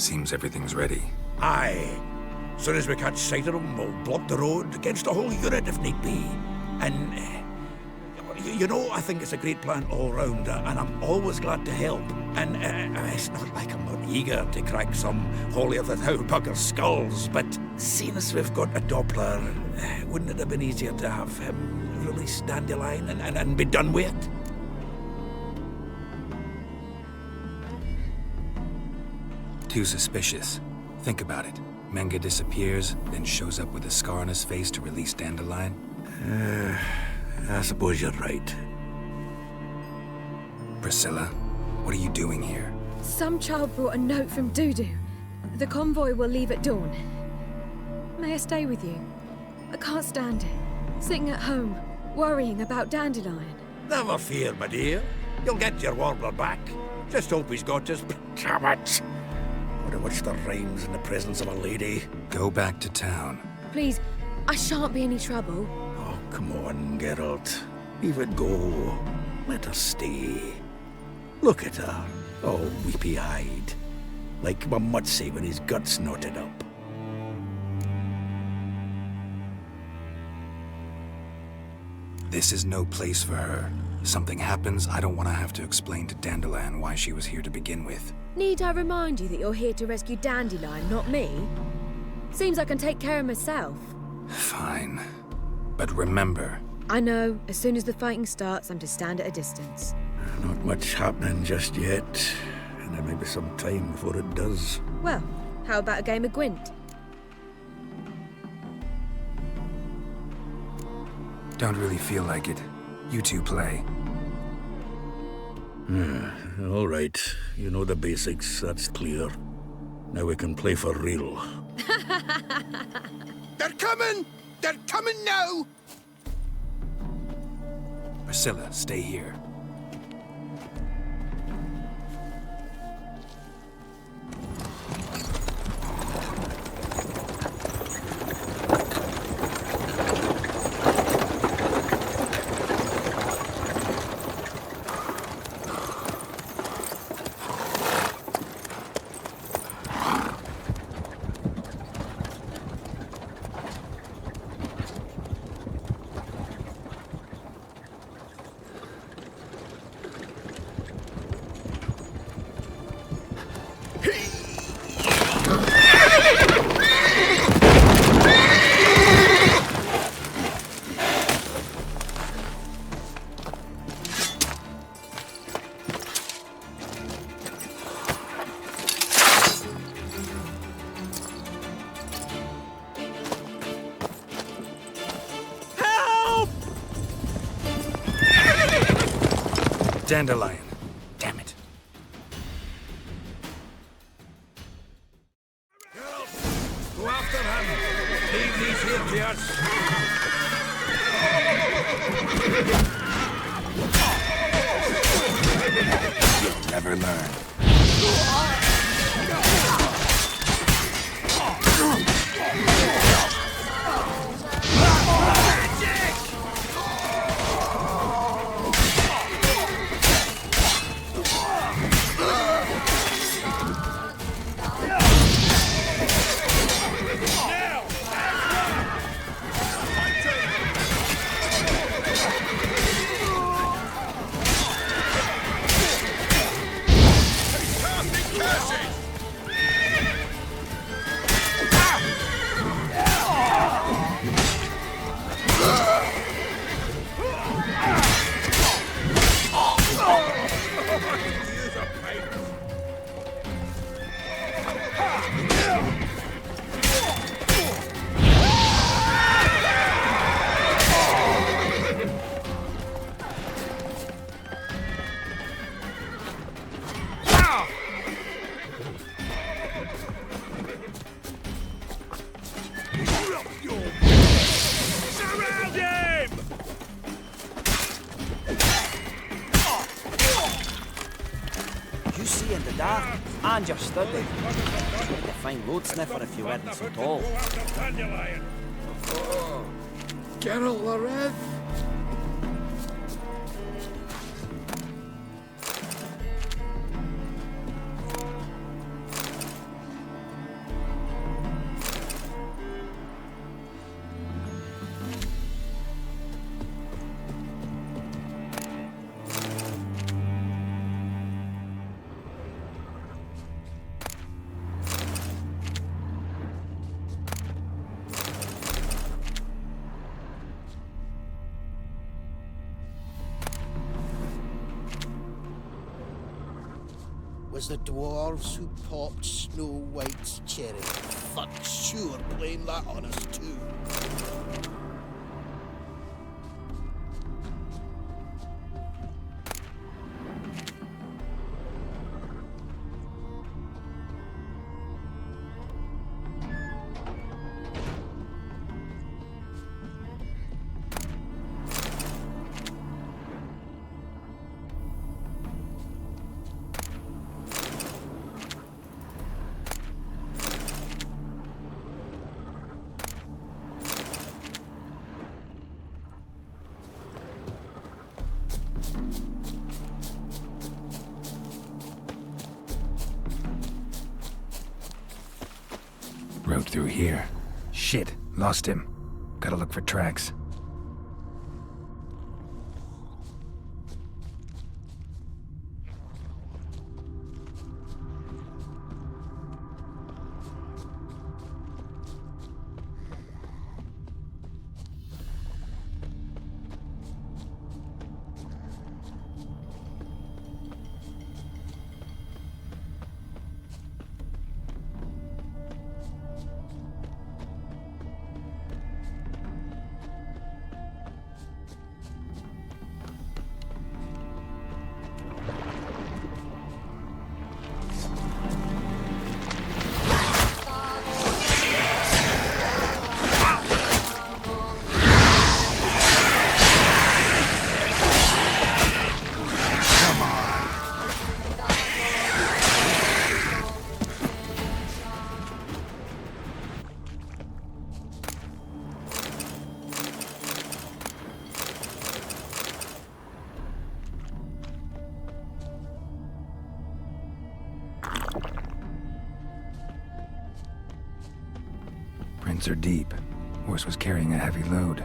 Seems everything's ready. Aye. Soon as we catch sight of them, we'll block the road against the whole unit if need be. And, you know, I think it's a great plan all round, and I'm always glad to help. And it's not like I'm not eager to crack some holier-than-thou bugger's skulls, but seeing as we've got a Doppler, wouldn't it have been easier to have him release Dandelion and be done with it? Too suspicious. Think about it. Menga disappears, then shows up with a scar on his face to release Dandelion. I suppose you're right. Priscilla, what are you doing here? Some child brought a note from Dudu. The convoy will leave at dawn. May I stay with you? I can't stand it. Sitting at home, worrying about Dandelion. Never fear, my dear. You'll get your warbler back. Just hope he's got his pajamas. Would have watched the rhymes in the presence of a lady. Go back to town. Please, I shan't be any trouble. Oh, come on, Geralt. Leave it go. Let her stay. Look at her, all weepy-eyed. Like my Mutsy with his guts knotted up. This is no place for her. Something happens, I don't want to have to explain to Dandelion why she was here to begin with. Need I remind you that you're here to rescue Dandelion, not me? Seems I can take care of myself. Fine. But remember... I know. As soon as the fighting starts, I'm to stand at a distance. Not much happening just yet. And there may be some time before it does. Well, how about a game of Gwent? Don't really feel like it. You two play. All right. You know the basics, that's clear. Now we can play for real. They're coming! They're coming now! Priscilla, stay here. Dandelion. Damn it. Go after him! Leave these here to us! You'll never learn. You see in the dark, and you're studying. You'd a fine road sniffer if you weren't so tall. Geralt Loreth! was the dwarves who popped Snow White's cherry. Fuck, sure, blame that on us too. Road through here. Shit, lost him. Gotta look for tracks. Prints are deep. Horse was carrying a heavy load.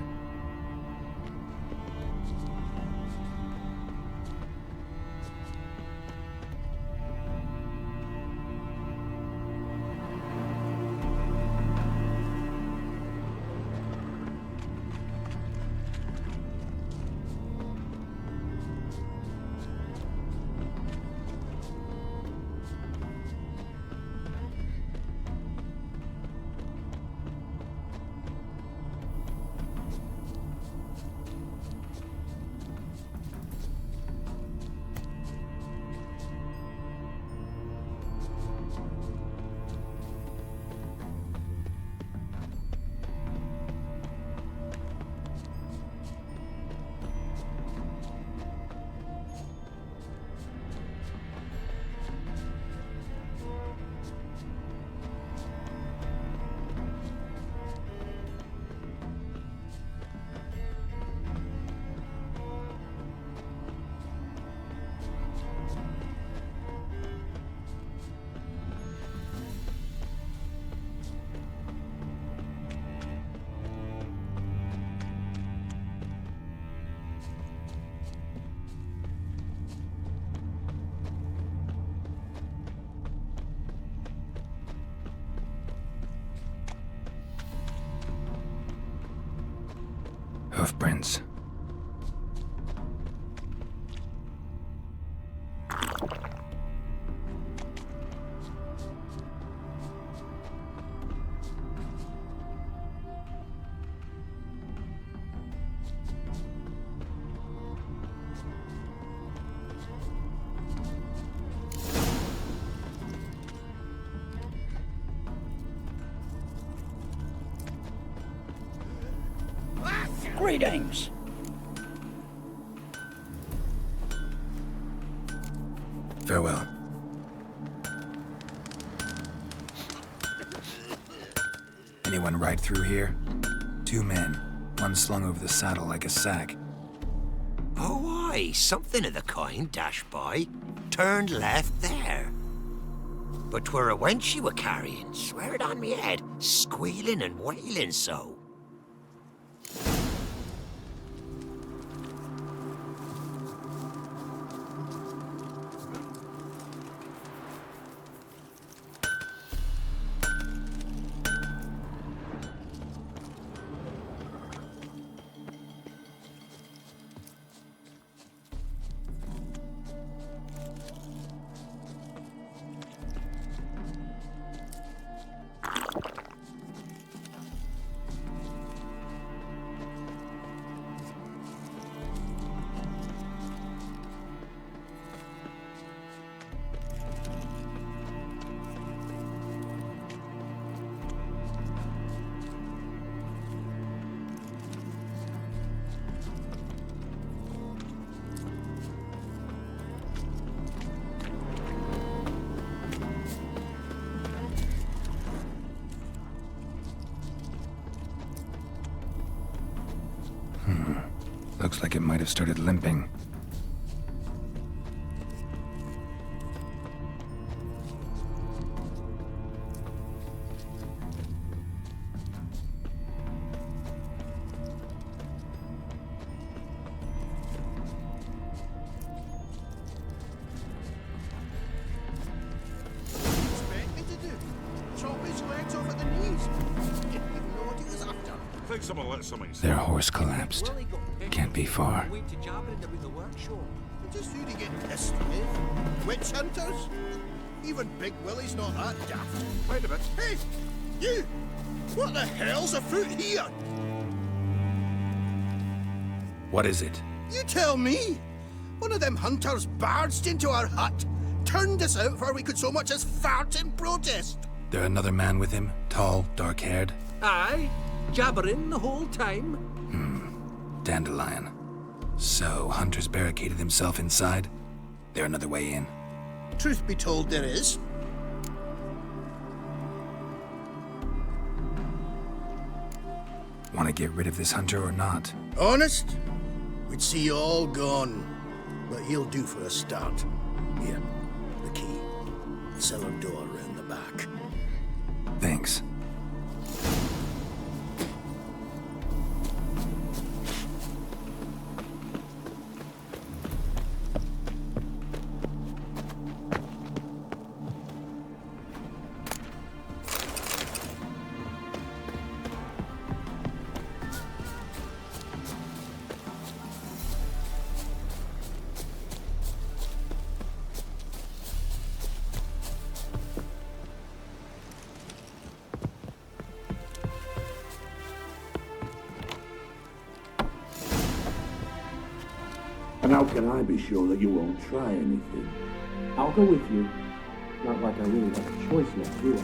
Hoofprints. Greetings. Farewell. Anyone ride through here? 2 men, one slung over the saddle like a sack. Oh, aye, something of the kind dashed by. Turned left there. But 'twere a wench she were carrying, swear it on me head, squealing and wailing so. Looks like it might have started limping. Expect me to do? Chop his legs off at the knees? Didn't even know what he was after. Think someone let something Their horse collapsed. Can't be far. Just who do you get pissed with? Witch hunters? Even Big Willie's not that daft. Wait a minute. Hey, you! What the hell's afoot here? What is it? You tell me! One of them hunters barged into our hut, turned us out before we could so much as fart in protest. There another man with him? Tall, dark-haired? Aye, jabbering the whole time. Dandelion. So, Hunter's barricaded himself inside? There another way in? Truth be told, there is. Want to get rid of this hunter or not? Honest? We'd see you all gone. But he'll do for a start. Here, the key. Cellar door round the back. Thanks. And how can I be sure that you won't try anything? I'll go with you. Not like I really have a choice now, do I?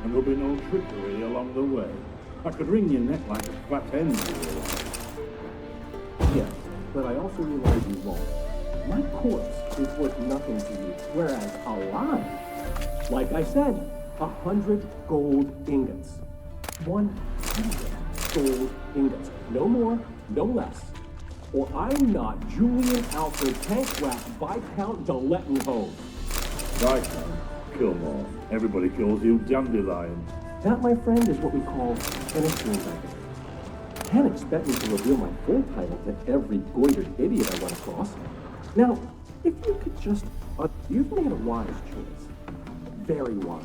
And there'll be no trickery along the way. I could wring your neck like a fat hen to you. Yes, but I also realize you won't. My corpse is worth nothing to you, whereas alive, like I said, 100 gold ingots. 100 gold ingots. No more, no less. Or I'm not Julian Alfred Tankwrath Viscount de Lettenhove. Viscount? Kill more. Everybody calls you Dandelion. That, my friend, is what we call an extreme. Can't expect me to reveal my full title to every goitered idiot I run across. Now, if you could just... you've made a wise choice. Very wise.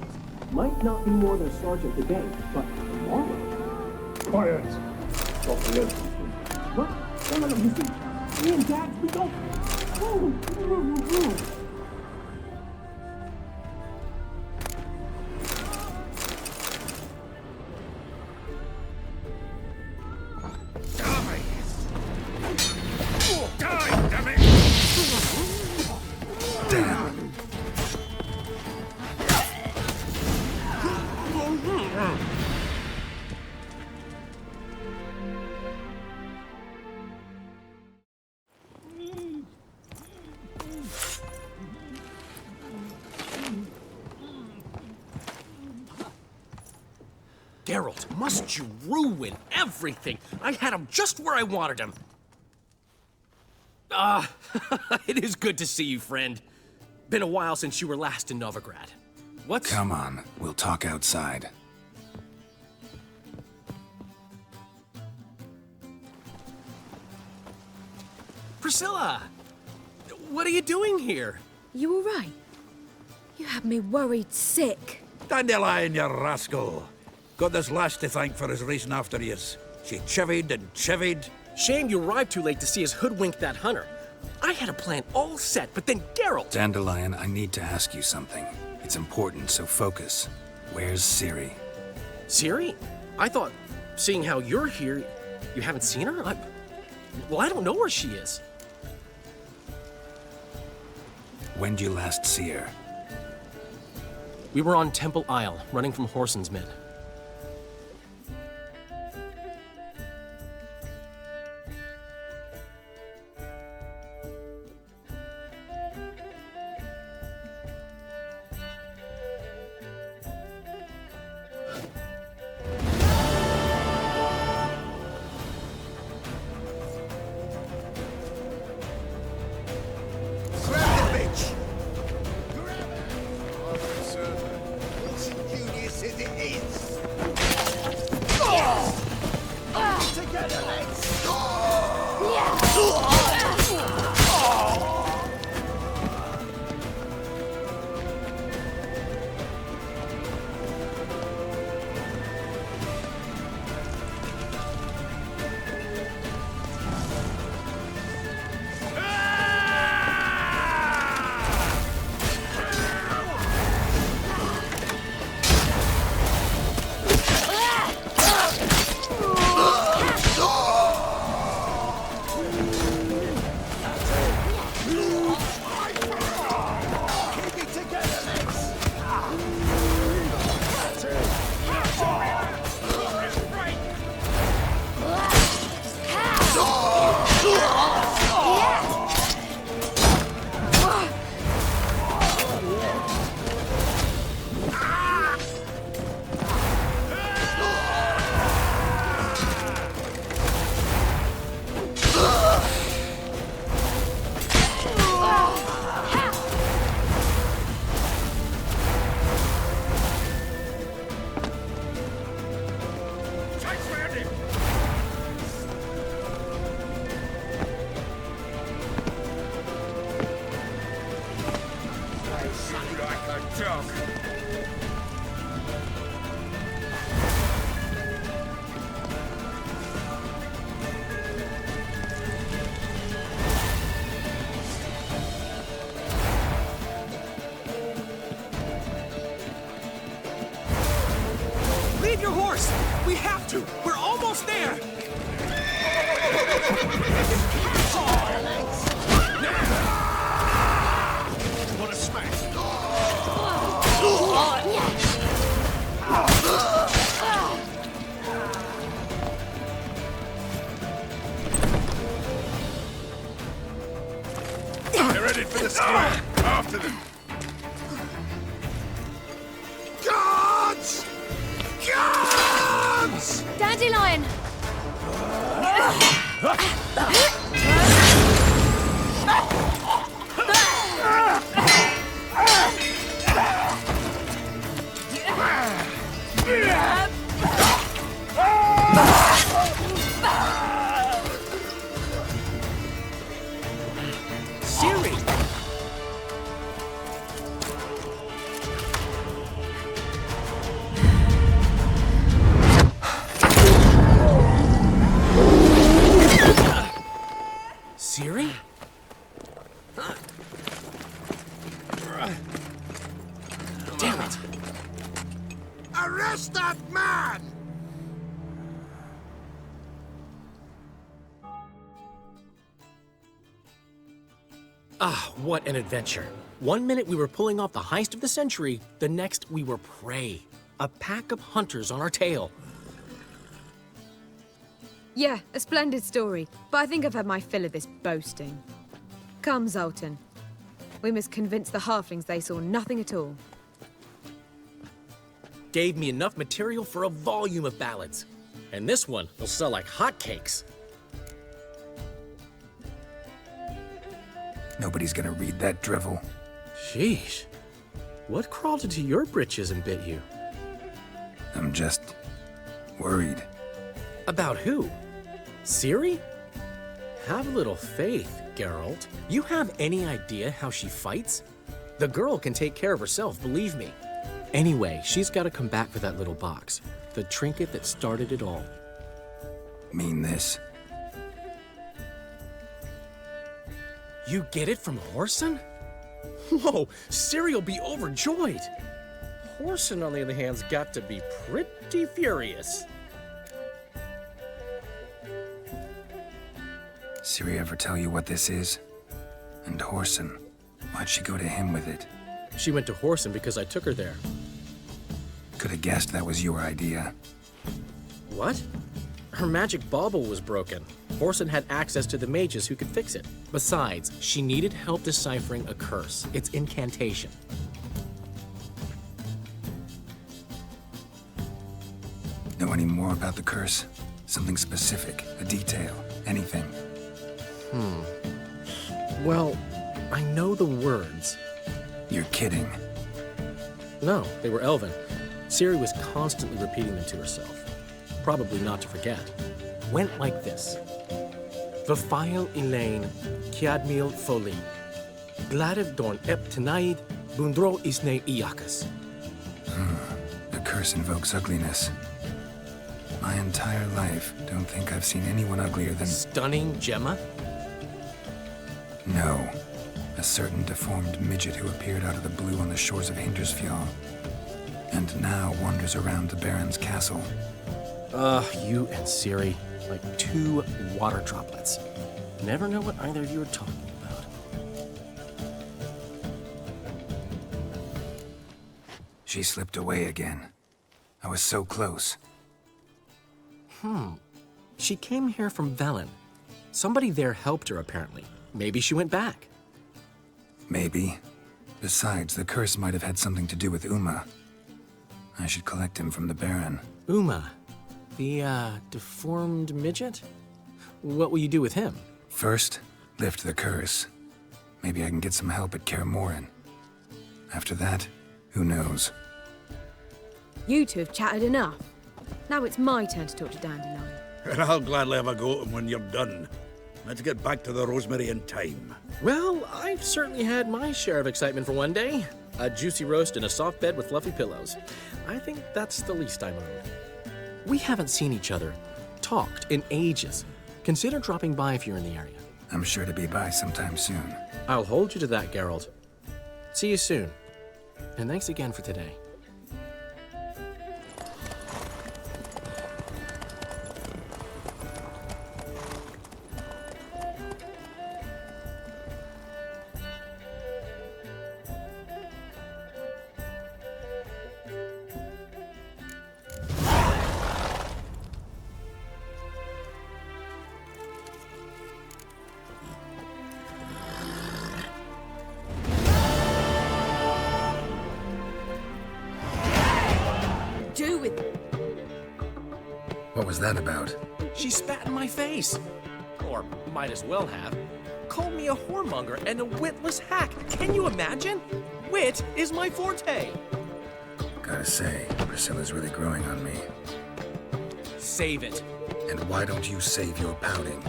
Might not be more than a sergeant today, but tomorrow... Quiet! Stop the engine. What? No, you see, me and Dad, we don't... Geralt, must you ruin everything? I had him just where I wanted him. It is good to see you, friend. Been a while since you were last in Novigrad. What's... Come on, we'll talk outside. Priscilla! What are you doing here? You all right? You had me worried sick. Dandelion, you rascal. Got this lass to thank for his racing after yous. She chivied and chivied. Shame you arrived too late to see us hoodwink that hunter. I had a plan all set, but then Geralt... Dandelion, I need to ask you something. It's important, so focus. Where's Ciri? Ciri? I thought, seeing how you're here, you haven't seen her? Well, I don't know where she is. When'd you last see her? We were on Temple Isle, running from Horson's Men. like a dog. Leave your horse! We have to! We're almost there! What a smash! They're ready for the square. After them. Guards! Guards! Dandelion! Ciri! Ciri? Damn it! Arrest that man! Ah, what an adventure. One minute we were pulling off the heist of the century, the next we were prey. A pack of hunters on our tail. Yeah, a splendid story, but I think I've had my fill of this boasting. Come, Zoltan. We must convince the halflings they saw nothing at all. Gave me enough material for a volume of ballads. And this one will sell like hotcakes. Nobody's gonna read that drivel. Sheesh. What crawled into your britches and bit you? I'm just worried. About who? Ciri? Have a little faith, Geralt. You have any idea how she fights? The girl can take care of herself, believe me. Anyway, she's got to come back for that little box. The trinket that started it all. Mean this? You get it from Whoreson? Whoa, Ciri'll be overjoyed. Whoreson, on the other hand, has got to be pretty furious. Ciri ever tell you what this is? And Whoreson, why'd she go to him with it? She went to Whoreson because I took her there. Could have guessed that was your idea. What? Her magic bauble was broken. Whoreson had access to the mages who could fix it. Besides, she needed help deciphering a curse. Its incantation. Know any more about the curse? Something specific, a detail, anything? Well, I know the words. You're kidding. No, they were Elven. Ciri was constantly repeating them to herself. Probably not to forget. Went like this. Vafile Elaine, Kiadmil Foli, Gladev Dorn Ep Tenaid, Bundro Isne Iakas. The curse invokes ugliness. My entire life, don't think I've seen anyone uglier than... Stunning Gemma? No. A certain deformed midget who appeared out of the blue on the shores of Hindersfjall. And now wanders around the Baron's castle. You and Ciri, like two water droplets. Never know what either of you are talking about. She slipped away again. I was so close. She came here from Velen. Somebody there helped her, apparently. Maybe she went back. Maybe. Besides, the curse might have had something to do with Uma. I should collect him from the Baron. Uma, the, deformed midget? What will you do with him? First, lift the curse. Maybe I can get some help at Kaer Morhen. After that, who knows? You two have chatted enough. Now it's my turn to talk to Dandelion. And I'll gladly have a go at him when you're done. Let's get back to the Rosemary in time. Well, I've certainly had my share of excitement for one day. A juicy roast in a soft bed with fluffy pillows. I think that's the least I'm owed. We haven't seen each other, talked in ages. Consider dropping by if you're in the area. I'm sure to be by sometime soon. I'll hold you to that, Geralt. See you soon. And thanks again for today. Do with What was that about? She spat in my face. Or might as well have. Called me a whoremonger and a witless hack. Can you imagine? Wit is my forte. Gotta say, Priscilla's really growing on me. Save it. And why don't you save your pouting?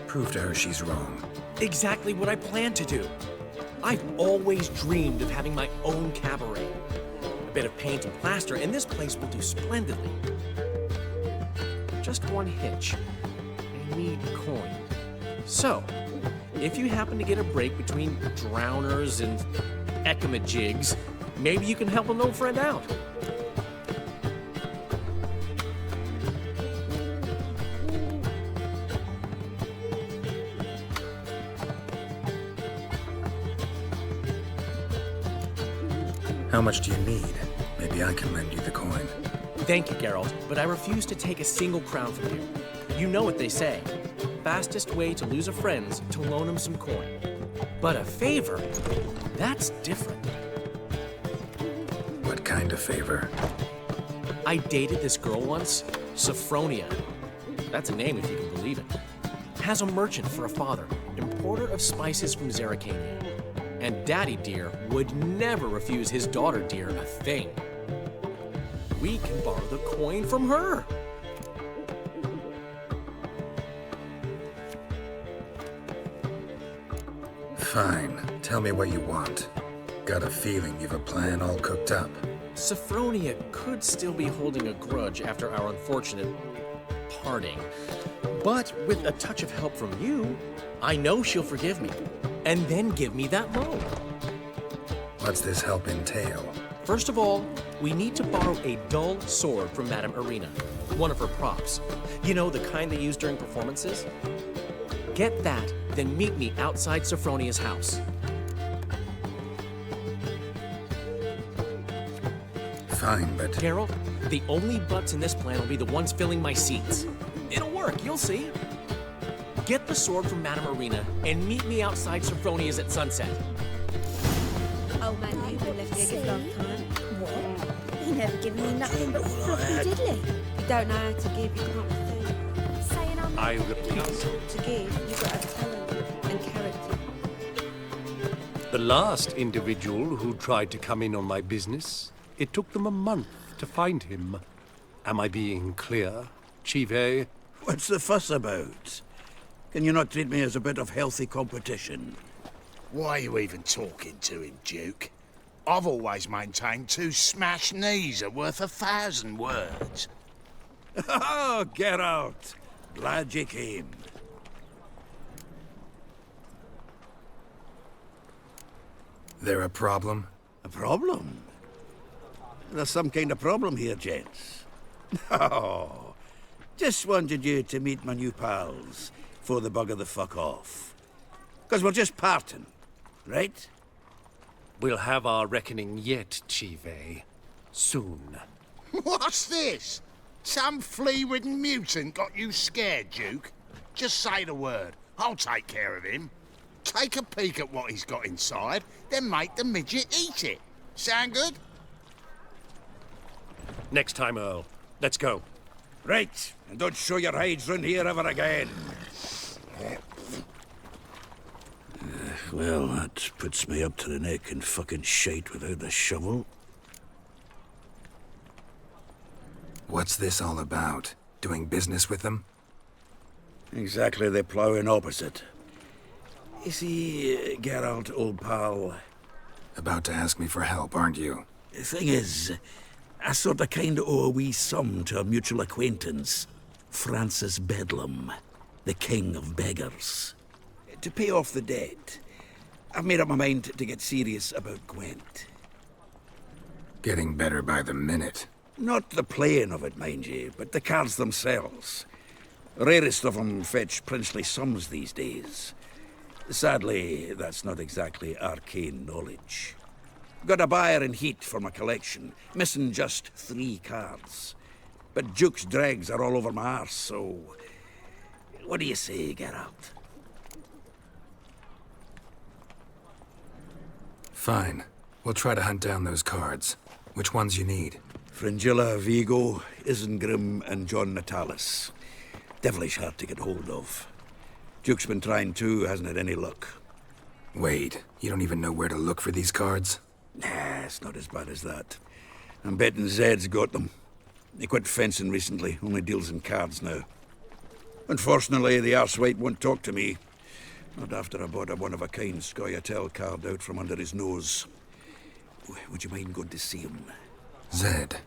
Prove to her she's wrong. Exactly what I plan to do. I've always dreamed of having my own cabaret. A bit of paint and plaster, and this place will do splendidly. Just one hitch. I need coin. So, if you happen to get a break between drowners and ecamajigs, maybe you can help an old friend out. How much do you need? Maybe I can lend you the coin. Thank you, Geralt, but I refuse to take a single crown from you. You know what they say. Fastest way to lose a friend's to loan him some coin. But a favor? That's different. What kind of favor? I dated this girl once, Sophronia. That's a name if you can believe it. Has a merchant for a father, importer of spices from Zerrikania. And Daddy Dear would never refuse his daughter Dear a thing. We can borrow the coin from her. Fine. Tell me what you want. Got a feeling you've a plan all cooked up. Sophronia could still be holding a grudge after our unfortunate parting. But with a touch of help from you, I know she'll forgive me. And then give me that loan. What's this help entail? First of all, we need to borrow a dull sword from Madame Irina, one of her props. You know, the kind they use during performances? Get that, then meet me outside Sophronia's house. Fine, but... Geralt, the only butts in this plan will be the ones filling my seats. It'll work, you'll see. Get the sword from Madame Irina and meet me outside Sophronia's at sunset. Old man Hooper left me a gift last time. What? He never given me nothing but fluffy diddly. You don't know how to give, you can't receive. Saying I'm I repeat. to give, you've got to have talent and character. The last individual who tried to come in on my business, it took them a month to find him. Am I being clear, Chive? What's the fuss about? Can you not treat me as a bit of healthy competition? Why are you even talking to him, Duke? I've always maintained 2 smashed knees are worth 1,000 words. Oh, Geralt. Glad you came. There a problem? A problem? There's some kind of problem here, gents. Oh, just wanted you to meet my new pals before they bugger the fuck off. Because we're just parting, right? We'll have our reckoning yet, Chive. Soon. What's this? Some flea-ridden mutant got you scared, Duke? Just say the word. I'll take care of him. Take a peek at what he's got inside, then make the midget eat it. Sound good? Next time, Earl. Let's go. Right, and don't show your hides round here ever again. Well, that puts me up to the neck in fucking shite without the shovel. What's this all about? Doing business with them? Exactly the ploughing opposite. You see, Geralt, old pal, About to ask me for help, aren't you? The thing is, I sort of kind of owe a wee sum to a mutual acquaintance, Francis Bedlam, the king of beggars. To pay off the debt, I've made up my mind to get serious about Gwent. Getting better by the minute. Not the playing of it, mind you, but the cards themselves. Rarest of them fetch princely sums these days. Sadly, that's not exactly arcane knowledge. Got a buyer in heat for my collection, missing just 3 cards. But Duke's dregs are all over my arse, so... What do you say, Geralt? Fine. We'll try to hunt down those cards. Which ones you need? Fringilla, Vigo, Isengrim, and John Natalis. Devilish hard to get hold of. Duke's been trying too, hasn't had any luck. Wait, you don't even know where to look for these cards? Nah, it's not as bad as that. I'm betting Zed's got them. He quit fencing recently, only deals in cards now. Unfortunately, the arsewite won't talk to me. Not after I bought a one-of-a-kind Scoia'tael card out from under his nose. Would you mind going to see him? Zed.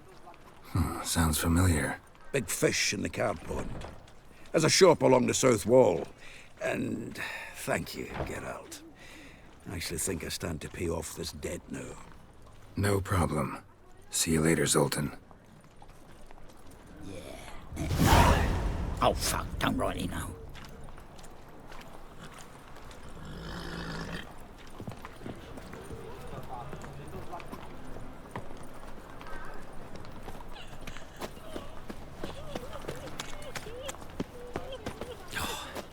Sounds familiar. Big fish in the card pond. Has a shop along the south wall. And thank you, Geralt. I actually think I stand to pay off this debt now. No problem. See you later, Zoltan. Oh, fuck, don't rightly know.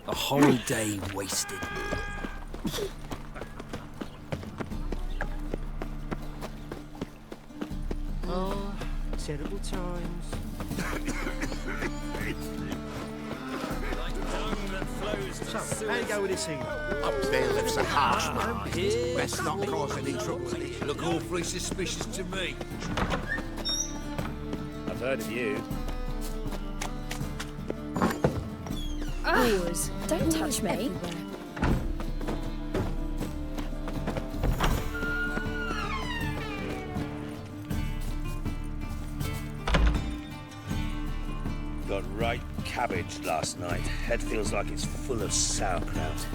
A whole day wasted. Oh, terrible times. So, how do you go with this thing? Up there lives a harsh man. Best not cause any trouble. Look awfully suspicious to me. I've heard of you. Don't touch me. Got right cabbage last night. Head feels like it's full of sauerkraut.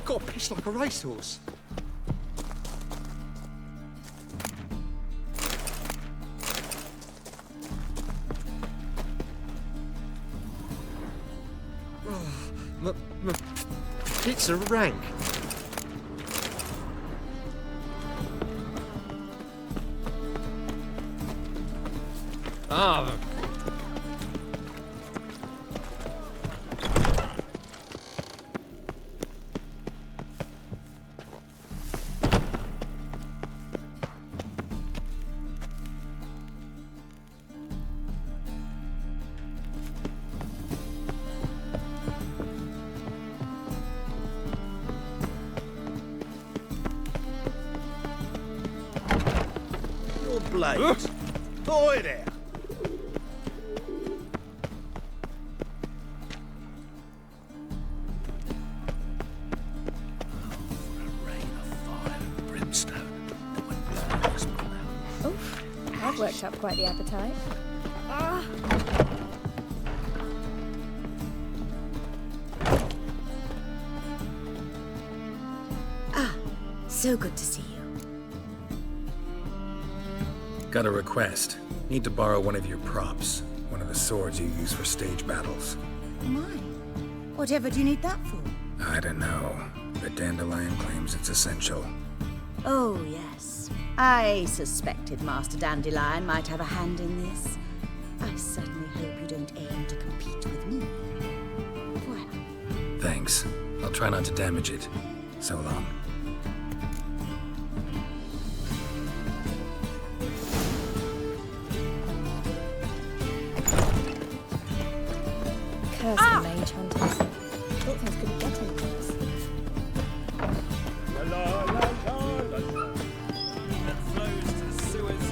Got pissed like a racehorse. My pizza rank. Ah. Your blade. Boy there. Oof, I've worked up quite the appetite. So good to see you. Got a request. Need to borrow one of your props. One of the swords you use for stage battles. My. Whatever do you need that for? I don't know, but Dandelion claims it's essential. Oh, yes. I suspected Master Dandelion might have a hand in this. I certainly hope you don't aim to compete with me. Well. Thanks. I'll try not to damage it. So long. Curse the mage hunters. Thought things couldn't get any worse. That flows to the sewers.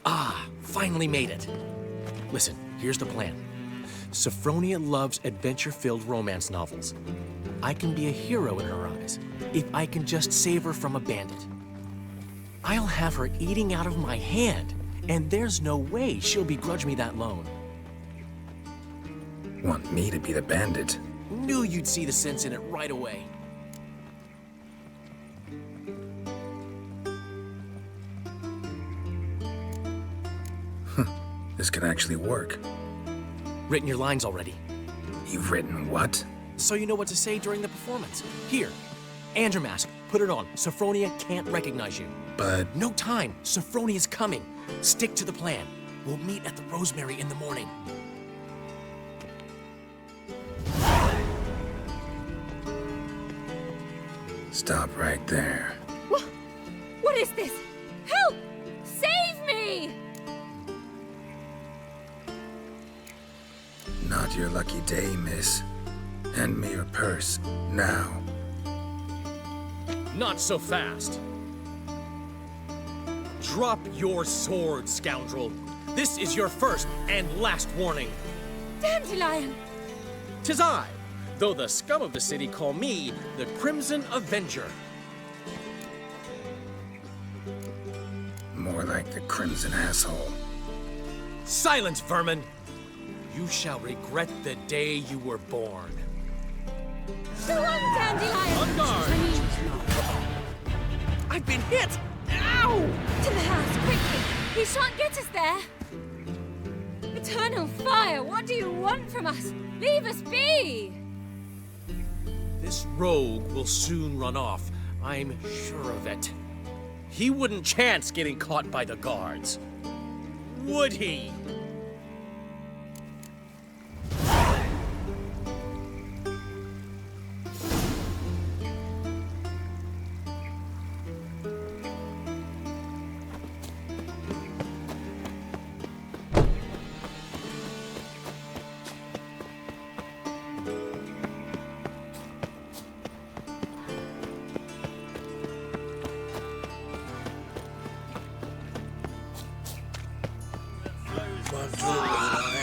Ah, finally made it. Listen, here's the plan. Sophronia loves adventure-filled romance novels. I can be a hero in her eyes if I can just save her from a bandit. I'll have her eating out of my hand, and there's no way she'll begrudge me that loan. Want me to be the bandit? Knew you'd see the sense in it right away. This could actually work. Written your lines already. You've written what? So you know what to say during the performance. Here, Andromask, put it on. Sophronia can't recognize you. But... No time. Sophronia's coming. Stick to the plan. We'll meet at the Rosemary in the morning. Stop right there. What is this? Help! Save me! Not your lucky day, miss. Hand me your purse, now. Not so fast. Drop your sword, scoundrel. This is your first and last warning. Dandelion! 'Tis I, though the scum of the city call me the Crimson Avenger. More like the Crimson Asshole. Silence, vermin! You shall regret the day you were born. Go on, Dandelion! On guard! I've been hit! Ow! To the house, quickly! He shan't get us there! Eternal fire, what do you want from us? Leave us be! This rogue will soon run off. I'm sure of it. He wouldn't chance getting caught by the guards. Would he?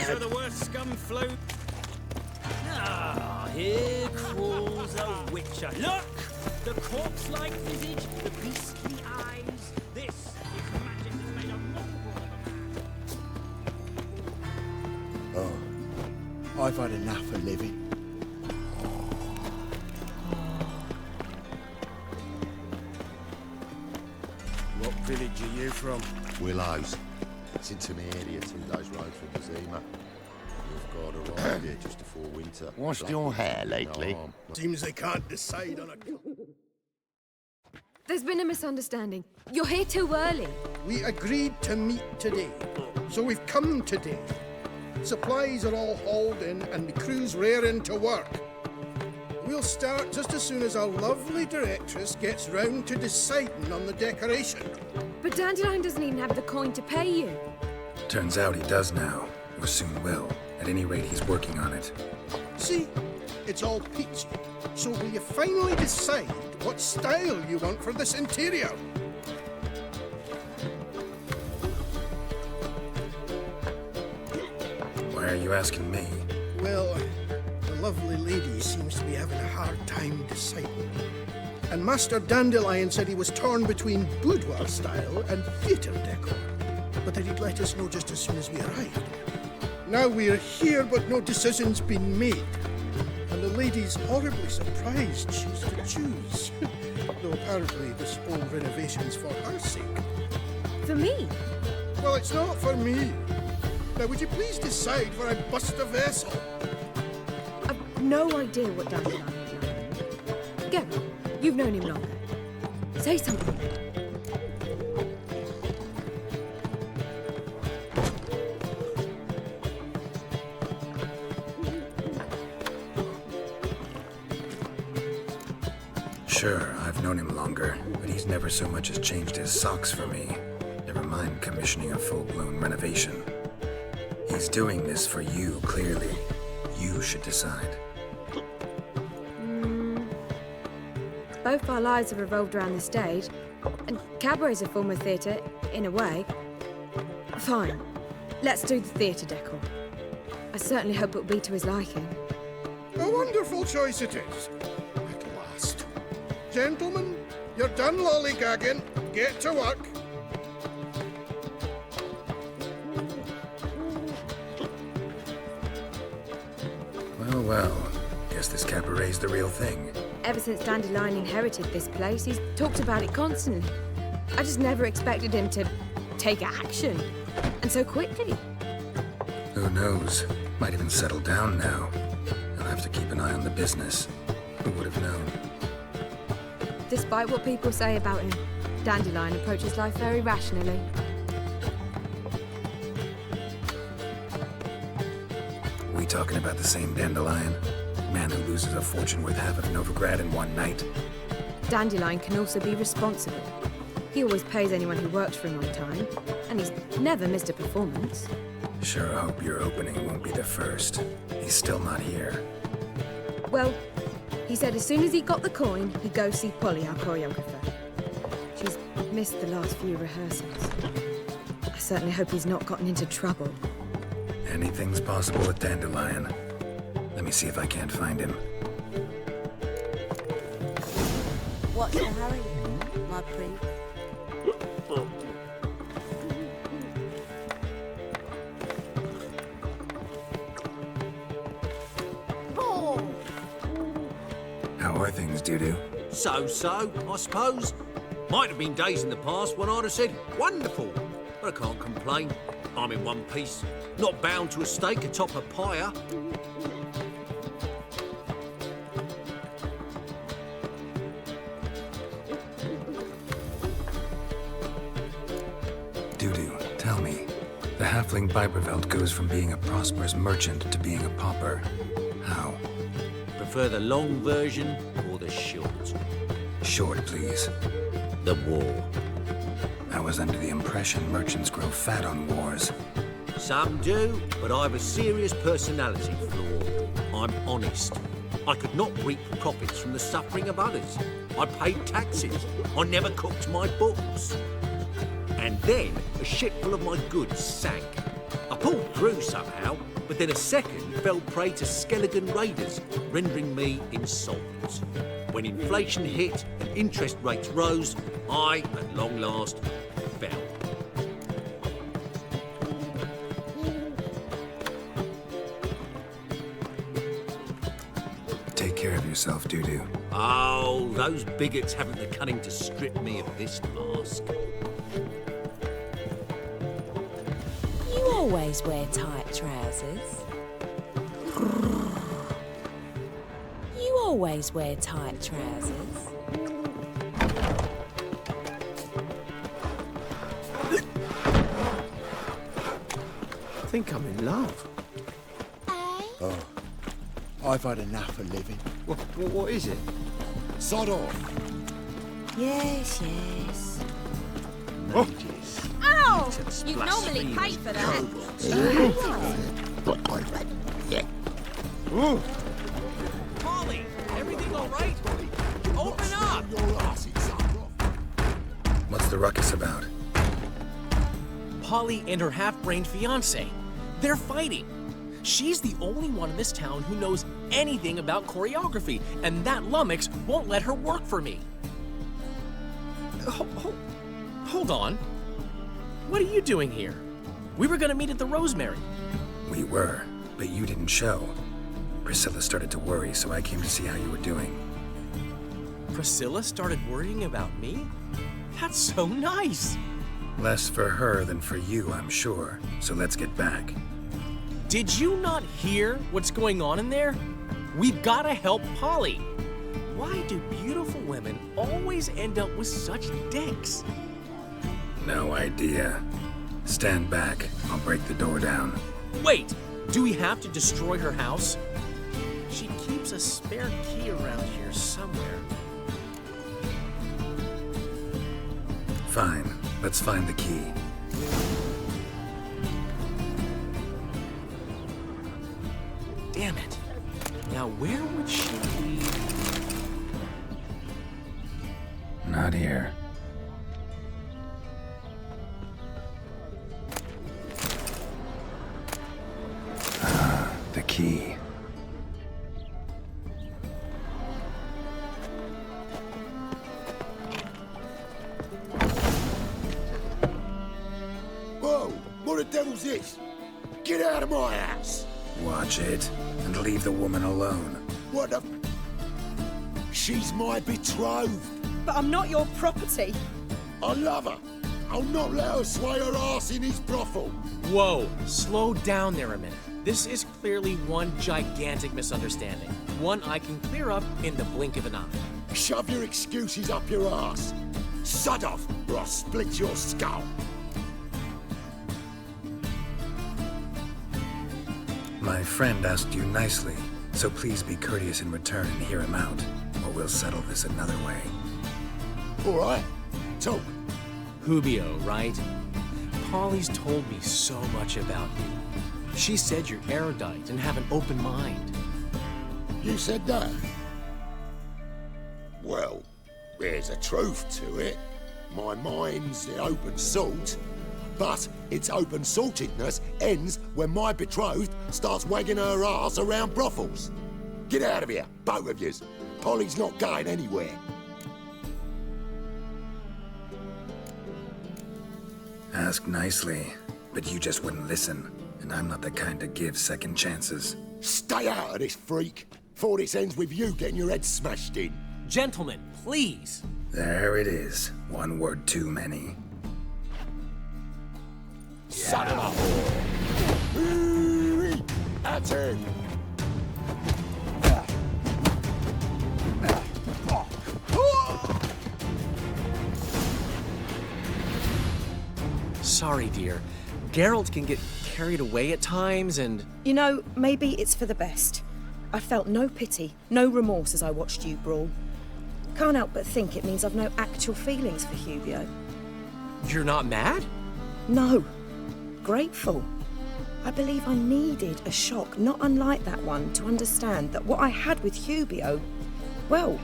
So the worst scum flow. Ah, here crawls a witcher. Look! The corpse-like visage, the beastly eyes. This is magic that made a mongrel of a man. Oh, I've had enough of living. What village are you from? Willows. It's into my area, 2 days' road from Zima. You've got arrived here just before winter. Washed your hair lately? Seems they can't decide on a... There's been a misunderstanding. You're here too early. We agreed to meet today, so we've come today. Supplies are all hauled in and the crew's raring to work. We'll start just as soon as our lovely directress gets round to deciding on the decoration. But Dandelion doesn't even have the coin to pay you. Turns out he does now, or soon will. At any rate, he's working on it. See, it's all peachy. So will you finally decide what style you want for this interior? Why are you asking me? Well, the lovely lady seems to be having a hard time deciding. And Master Dandelion said he was torn between boudoir style and theatre decor, but that he'd let us know just as soon as we arrived. Now we're here, but no decision's been made. And the lady's horribly surprised she's to choose. Though apparently this whole renovation's for her sake. For me? Well, it's not for me. Now, would you please decide for I bust a vessel? I've no idea what Dandelion is like. Go. You've known him longer. Say something. Sure, I've known him longer, but he's never so much as changed his socks for me. Never mind commissioning a full-blown renovation. He's doing this for you, clearly. You should decide. Both our lives have revolved around the stage, and cabaret's a form of theatre, in a way. Fine. Let's do the theatre decor. I certainly hope it'll be to his liking. A wonderful choice it is. At last. Gentlemen, you're done lollygagging. Get to work. Well. Guess this cabaret's the real thing. Ever since Dandelion inherited this place, he's talked about it constantly. I just never expected him to take action. And so quickly. Who knows? Might even settle down now. I'll have to keep an eye on the business. Who would have known? Despite what people say about him, Dandelion approaches life very rationally. We talking about the same Dandelion? Man who loses a fortune worth half of Novigrad in one night? Dandelion can also be responsible. He always pays anyone who works for him on time, and he's never missed a performance. Sure hope your opening won't be the first. He's still not here. Well, he said as soon as he got the coin, he'd go see Polly, our choreographer. She's missed the last few rehearsals. I certainly hope he's not gotten into trouble. Anything's possible with Dandelion. Let me see if I can't find him. What's the hurry, my prince? How are things, Dudu? So, I suppose. Might have been days in the past when I'd have said, wonderful. But I can't complain. I'm in one piece. Not bound to a stake atop a pyre. Dudu, tell me. The halfling Biberveld goes from being a prosperous merchant to being a pauper. How? Prefer the long version or the short? Short, please. The war. I was under the impression merchants grow fat on wars. Some do, but I have a serious personality flaw. I'm honest. I could not reap profits from the suffering of others. I paid taxes. I never cooked my books. And then a ship full of my goods sank. I pulled through somehow, but then a second fell prey to Skelligan raiders, rendering me insolvent. When inflation hit and interest rates rose, I, at long last, fell. Take care of yourself, Dudu. Oh, those bigots haven't the cunning to strip me of this mask. You always wear tight trousers. You always wear tight trousers. I think I'm in love. Oh, I've had enough of living. What is it? Sod off. Yes, yes. Mages. Oh! You normally pay for that. Polly, everything all right? Open up! What's the ruckus about? Polly and her half-brained fiancé. They're fighting. She's the only one in this town who knows anything about choreography, and that lummox won't let her work for me. Hold on. What are you doing here? We were gonna meet at the Rosemary. We were, but you didn't show. Priscilla started to worry, so I came to see how you were doing. Priscilla started worrying about me? That's so nice. Less for her than for you, I'm sure. So let's get back. Did you not hear what's going on in there? We've gotta help Polly. Why do beautiful women always end up with such dicks? No idea. Stand back. I'll break the door down. Wait, do we have to destroy her house? She keeps a spare key around here somewhere. Fine. Let's find the key. Damn it. Now where would she be? Not here. key. Whoa! What the devil's this? Get out of my house! Watch it, and leave the woman alone. What the... She's my betrothed. But I'm not your property. I love her. I'll not let her sway her ass in his brothel. Whoa, slow down there a minute. This is clearly one gigantic misunderstanding. One I can clear up in the blink of an eye. Shove your excuses up your ass. Sod off, or I'll split your skull. My friend asked you nicely, so please be courteous in return and hear him out, or we'll settle this another way. All right, talk. Hubio, right? Polly's told me so much about you. She said you're erudite and have an open mind. You said that? Well, there's a truth to it. My mind's the open salt, but its open saltedness ends when my betrothed starts wagging her ass around brothels. Get out of here, both of yous. Polly's not going anywhere. Ask nicely, but you just wouldn't listen, and I'm not the kind to give second chances. Stay out of this, freak, before this ends with you getting your head smashed in. Gentlemen, please. There it is. One word too many. Son of a whore! That's it! Sorry, dear. Geralt can get carried away at times and... You know, maybe it's for the best. I felt no pity, no remorse as I watched you brawl. Can't help but think it means I've no actual feelings for Hubio. You're not mad? No. Grateful. I believe I needed a shock not unlike that one to understand that what I had with Hubio, well,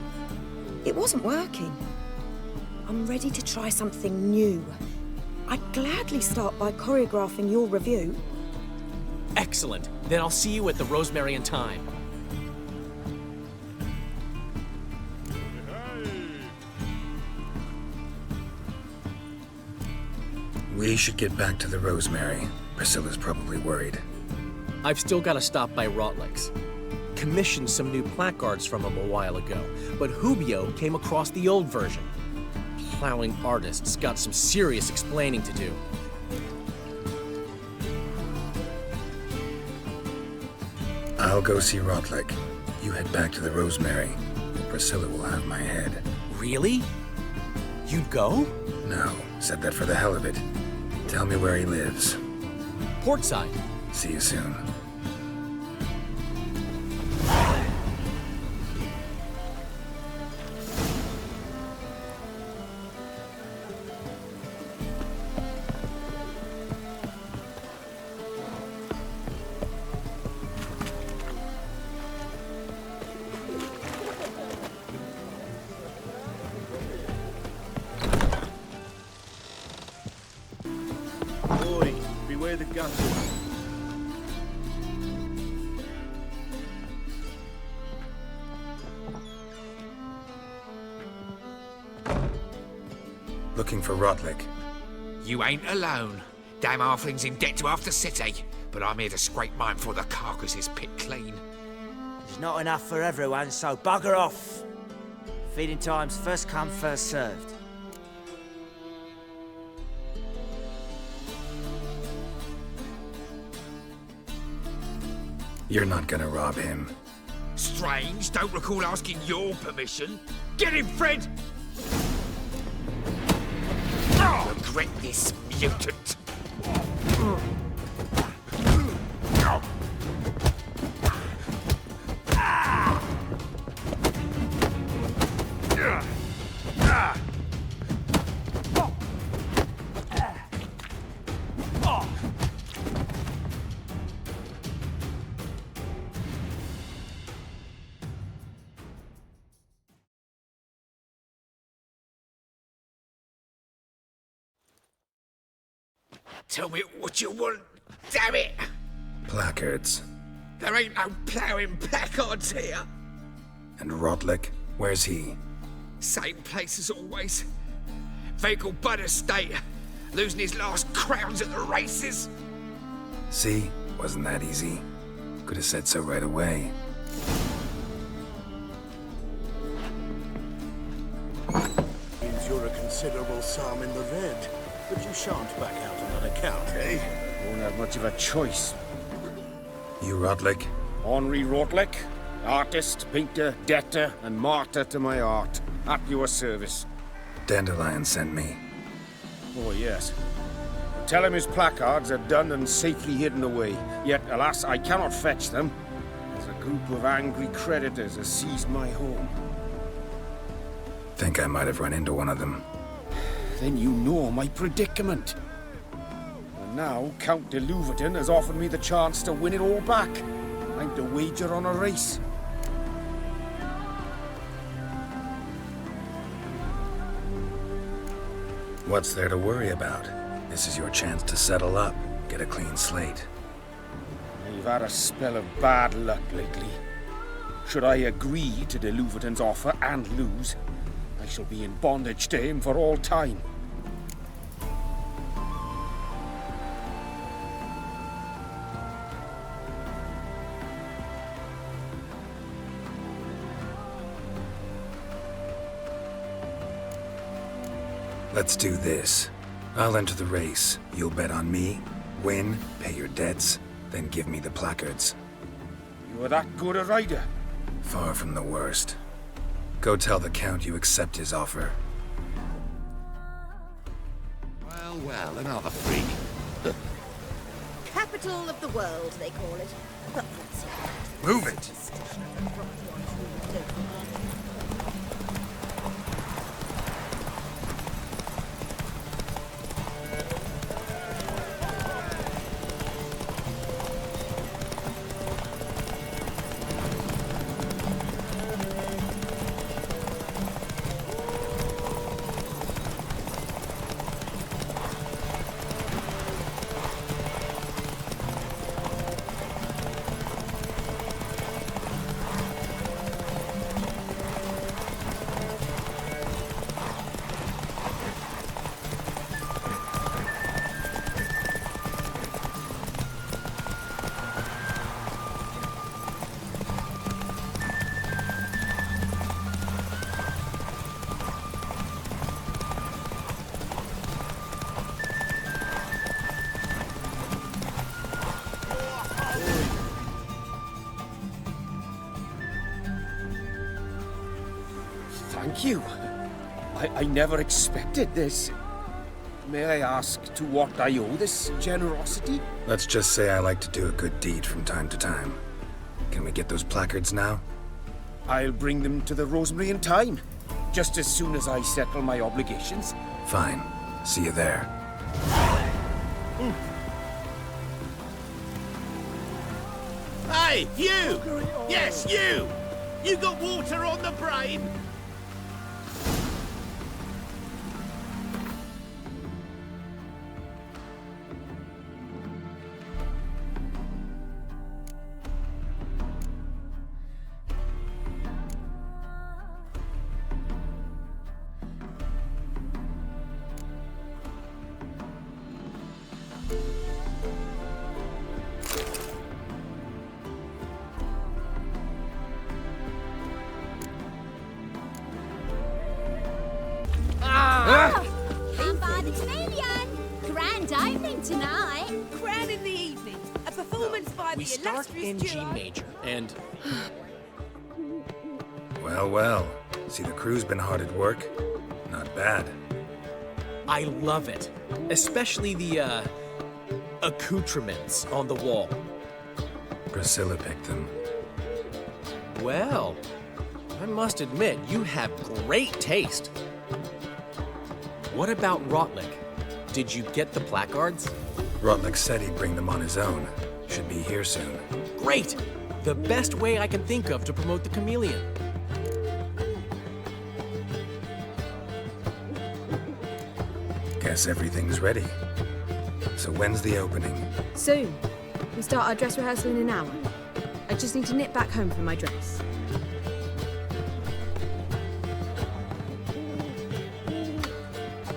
it wasn't working. I'm ready to try something new. I'd gladly start by choreographing your review. Excellent. Then I'll see you at the Rosemary and Thyme. We should get back to the Rosemary. Priscilla's probably worried. I've still got to stop by Rotlick's. Commissioned some new placards from him a while ago, but Hubio came across the old version. Plowing artists got some serious explaining to do. I'll go see Rotlick. You head back to the Rosemary, and Priscilla will have my head. Really? You'd go? No, said that for the hell of it. Tell me where he lives. Portside. See you soon. Oi, beware the gutters. Looking for Rotlick. You ain't alone. Damn halfling's in debt to half the city, but I'm here to scrape mine before the carcass is pit clean. There's not enough for everyone, so bugger off. Feeding time's first come, first served. You're not gonna rob him. Strange, don't recall asking your permission. Get him, Fred! Regret this, mutant. Tell me what you want, damn it! Placards. There ain't no ploughing placards here. And Rotlick, where's he? Same place as always. Vehicle Bud Estate, losing his last crowns at the races. See? Wasn't that easy? Could have said so right away. Means you're a considerable sum in the red, but you shan't back out on that account, eh? Won't have much of a choice. You Rotlick? Henri Rotlick, artist, painter, debtor, and martyr to my art. At your service. Dandelion sent me. Oh, yes. Tell him his placards are done and safely hidden away. Yet, alas, I cannot fetch them, as a group of angry creditors has seized my home. Think I might have run into one of them. Then you know my predicament. And now, Count de Louverton has offered me the chance to win it all back. I'm to wager on a race. What's there to worry about? This is your chance to settle up, get a clean slate. You've had a spell of bad luck lately. Should I agree to de Louverton's offer and lose, I shall be in bondage to him for all time. Let's do this. I'll enter the race. You'll bet on me, win, pay your debts, then give me the placards. You are that good a rider? Far from the worst. Go tell the Count you accept his offer. Well, well, another freak. Capital of the world, they call it. But what's it? Move it! Thank you. I never expected this. May I ask to what I owe this generosity? Let's just say I like to do a good deed from time to time. Can we get those placards now? I'll bring them to the Rosemary in time, just as soon as I settle my obligations. Fine. See you there. Hey, you! Yes, you! You got water on the brain? Come by the chameleon! Grand opening tonight! Grand in the evening. A performance by We the start in illustrious G duo. major, and Well, well. See, the crew's been hard at work. Not bad. I love it. Especially the, accoutrements on the wall. Priscilla picked them. Well, I must admit, you have great taste. What about Rotlick? Did you get the placards? Rotlick said he'd bring them on his own. Should be here soon. Great! The best way I can think of to promote the chameleon. Guess everything's ready. So when's the opening? Soon. We start our dress rehearsal in an hour. I just need to nip back home for my dress.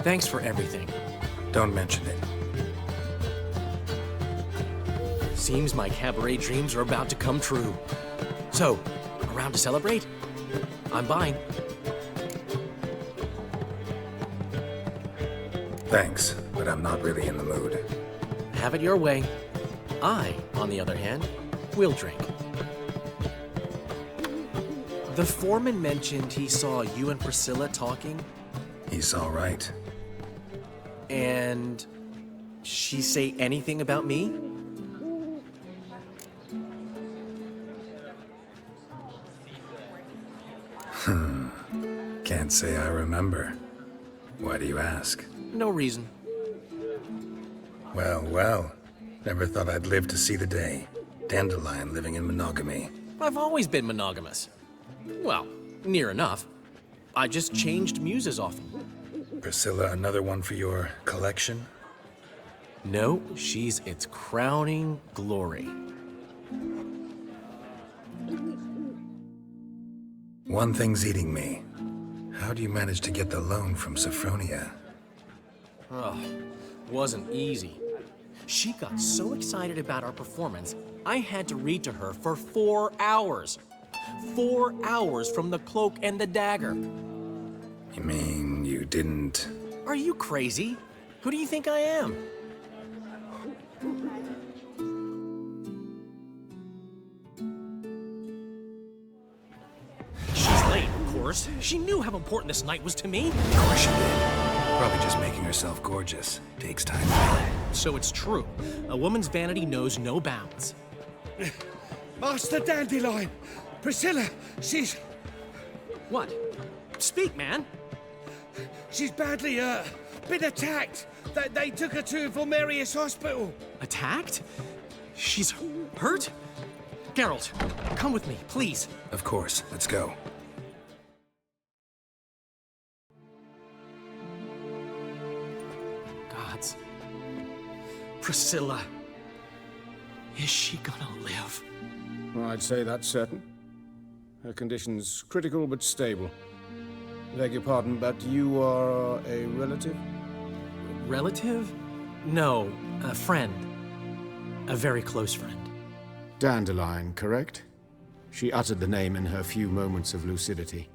Thanks for everything. Don't mention it. Seems my cabaret dreams are about to come true. So, around to celebrate? I'm buying. Thanks, but I'm not really in the mood. Have it your way. I, on the other hand, will drink. The foreman mentioned he saw you and Priscilla talking. He's all right. And she say anything about me? Can't say I remember. Why do you ask? No reason. Well, well. Never thought I'd live to see the day. Dandelion living in monogamy. I've always been monogamous. Well, near enough. I just changed muses often. Priscilla, another one for your collection? No, she's its crowning glory. One thing's eating me. How do you manage to get the loan from Sophronia? Oh, wasn't easy. She got so excited about our performance, I had to read to her for 4 hours. 4 hours from The Cloak and the Dagger. You mean you didn't... Are you crazy? Who do you think I am? She's late, of course. She knew how important this night was to me. Of course she did. Probably just making herself gorgeous. Takes time. So it's true. A woman's vanity knows no bounds. Master Dandelion! Priscilla, she's... What? Speak, man. She's badly, been attacked. They took her to Vulmerius Hospital. Attacked? She's hurt? Geralt, come with me, please. Of course. Let's go. Gods. Priscilla. Is she gonna live? I'd say that's certain. Her condition's critical but stable. Beg your pardon, but you are a relative? Relative? No, a friend. A very close friend. Dandelion, correct? She uttered the name in her few moments of lucidity.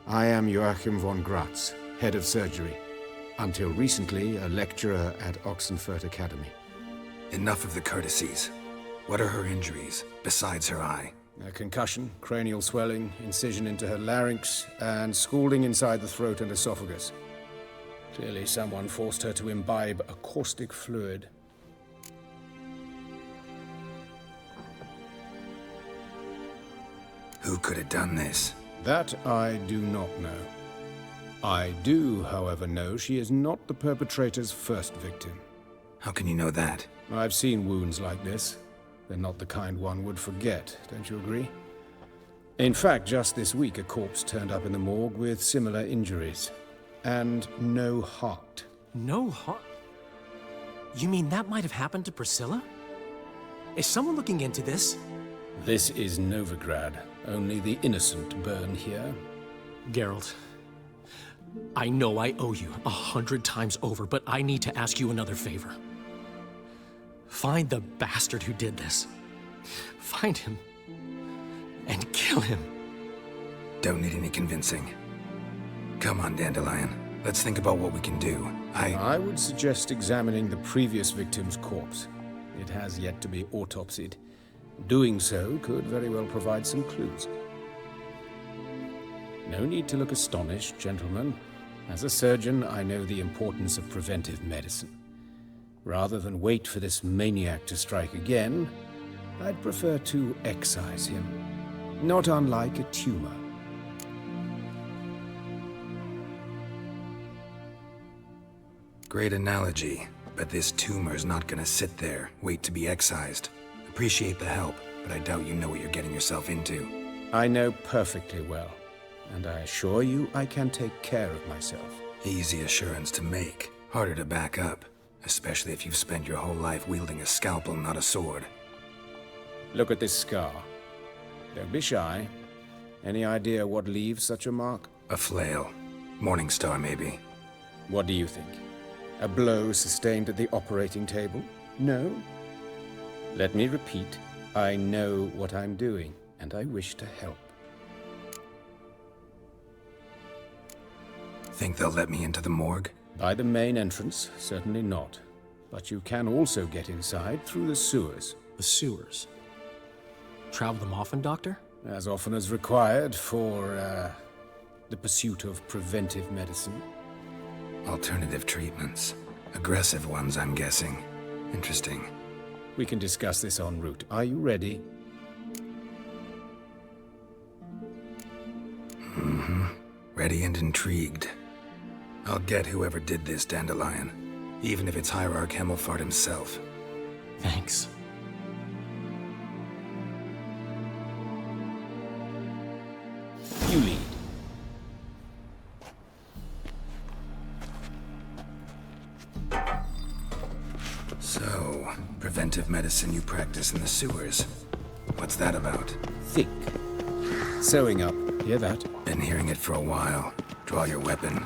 I am Joachim von Gratz, head of surgery. Until recently, a lecturer at Oxenfurt Academy. Enough of the courtesies. What are her injuries, besides her eye? A concussion, cranial swelling, incision into her larynx, and scalding inside the throat and esophagus. Clearly someone forced her to imbibe a caustic fluid. Who could have done this? That I do not know. I do, however, know she is not the perpetrator's first victim. How can you know that? I've seen wounds like this. They're not the kind one would forget, don't you agree? In fact, just this week, a corpse turned up in the morgue with similar injuries. And no heart. No heart? You mean that might have happened to Priscilla? Is someone looking into this? This is Novigrad. Only the innocent burn here. Geralt, I know I owe you 100 times over, but I need to ask you another favor. Find the bastard who did this. Find him and kill him. Don't need any convincing. Come on, Dandelion. Let's think about what we can do. I would suggest examining the previous victim's corpse. It has yet to be autopsied. Doing so could very well provide some clues. No need to look astonished, gentlemen. As a surgeon, I know the importance of preventive medicine. Rather than wait for this maniac to strike again, I'd prefer to excise him. Not unlike a tumor. Great analogy, but this tumor's not gonna sit there, wait to be excised. Appreciate the help, but I doubt you know what you're getting yourself into. I know perfectly well, and I assure you I can take care of myself. Easy assurance to make, harder to back up, especially if you've spent your whole life wielding a scalpel, not a sword. Look at this scar. Don't be shy. Any idea what leaves such a mark? A flail. Morningstar, maybe. What do you think? A blow sustained at the operating table? No? Let me repeat. I know what I'm doing, and I wish to help. Think they'll let me into the morgue? By the main entrance, certainly not. But you can also get inside through the sewers. The sewers? Travel them often, Doctor? As often as required for, the pursuit of preventive medicine. Alternative treatments. Aggressive ones, I'm guessing. Interesting. We can discuss this en route. Are you ready? Mm-hmm. Ready and intrigued. I'll get whoever did this, Dandelion. Even if it's Hierarch Hemmelfart himself. Thanks. You lead. So, preventive medicine you practice in the sewers. What's that about? Think. Sewing up. Hear that? Been hearing it for a while. Draw your weapon.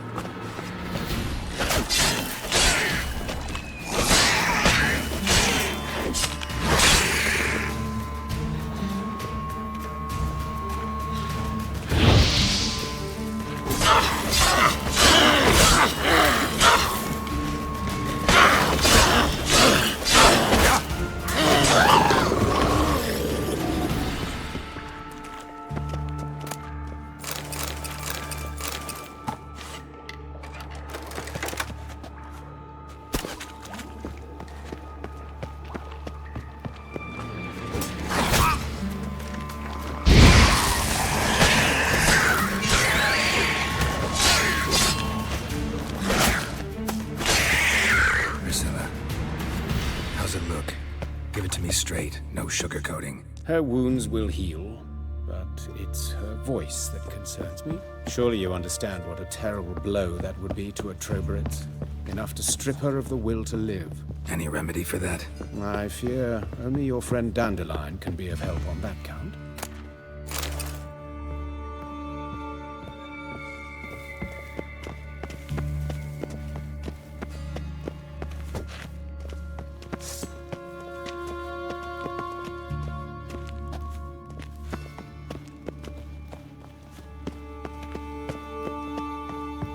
Sugarcoating. Her wounds will heal, but it's her voice that concerns me. Surely you understand what a terrible blow that would be to a Troberet. Enough to strip her of the will to live. Any remedy for that? I fear only your friend Dandelion can be of help on that count.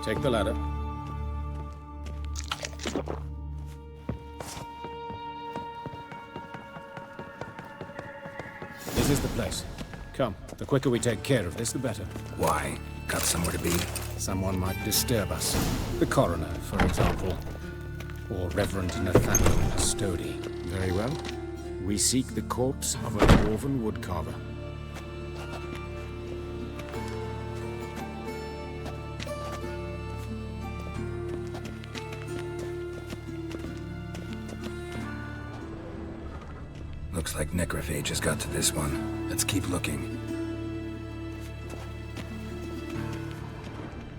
Take the ladder. This is the place. Come, the quicker we take care of this, the better. Why? Got somewhere to be? Someone might disturb us. The coroner, for example. Or Reverend Nathaniel Custody. Very well. We seek the corpse of a dwarven woodcarver. Looks like necrophage has got to this one. Let's keep looking.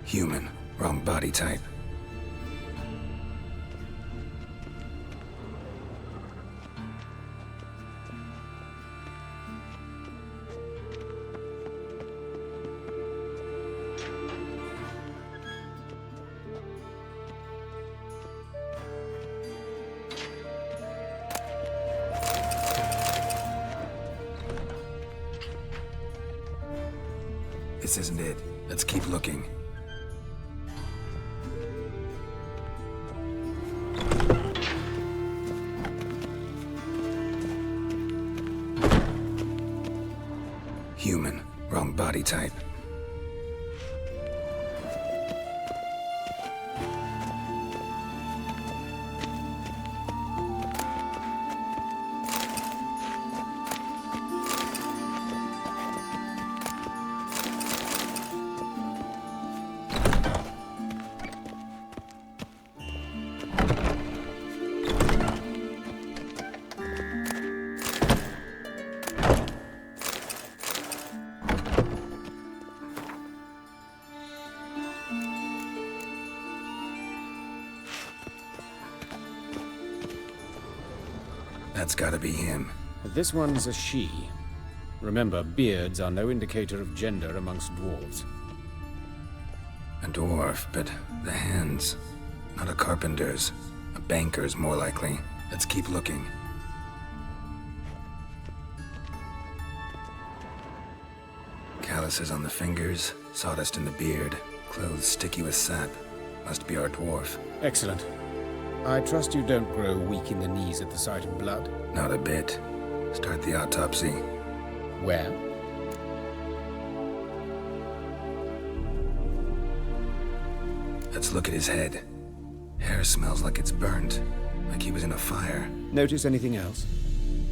Human. Wrong body type. This isn't it. Let's keep looking. Human. Wrong body type. That's gotta be him. This one's a she. Remember, beards are no indicator of gender amongst dwarves. A dwarf, but the hands. Not a carpenter's. A banker's, more likely. Let's keep looking. Calluses on the fingers, sawdust in the beard, clothes sticky with sap. Must be our dwarf. Excellent. I trust you don't grow weak in the knees at the sight of blood. Not a bit. Start the autopsy. Where? Let's look at his head. Hair smells like it's burnt, like he was in a fire. Notice anything else?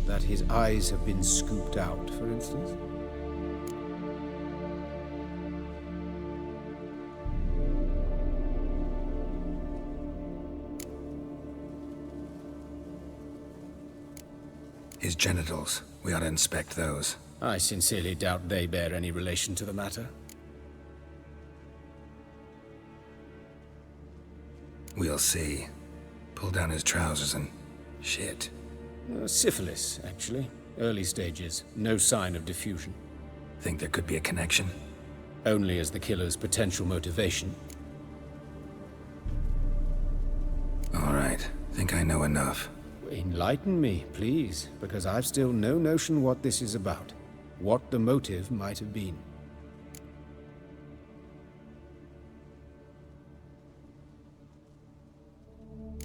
That his eyes have been scooped out, for instance? His genitals. We ought to inspect those. I sincerely doubt they bear any relation to the matter. We'll see. Pull down his trousers and... shit. Syphilis, actually. Early stages. No sign of diffusion. Think there could be a connection? Only as the killer's potential motivation. All right. Think I know enough. Enlighten me, please, because I've still no notion what this is about. What the motive might have been.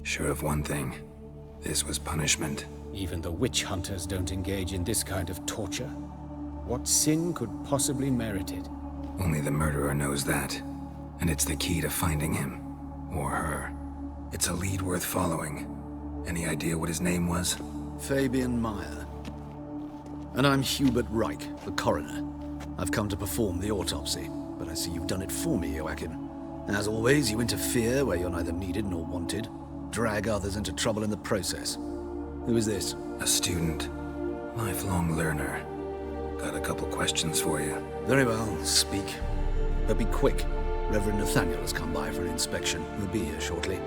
Sure of one thing. This was punishment. Even the witch hunters don't engage in this kind of torture. What sin could possibly merit it? Only the murderer knows that. And it's the key to finding him. Or her. It's a lead worth following. Any idea what his name was? Fabian Meyer. And I'm Hubert Reich, the coroner. I've come to perform the autopsy, but I see you've done it for me, Joachim. As always, you interfere where you're neither needed nor wanted. Drag others into trouble in the process. Who is this? A student. Lifelong learner. Got a couple questions for you. Very well, speak. But be quick. Reverend Nathaniel has come by for an inspection. He'll be here shortly.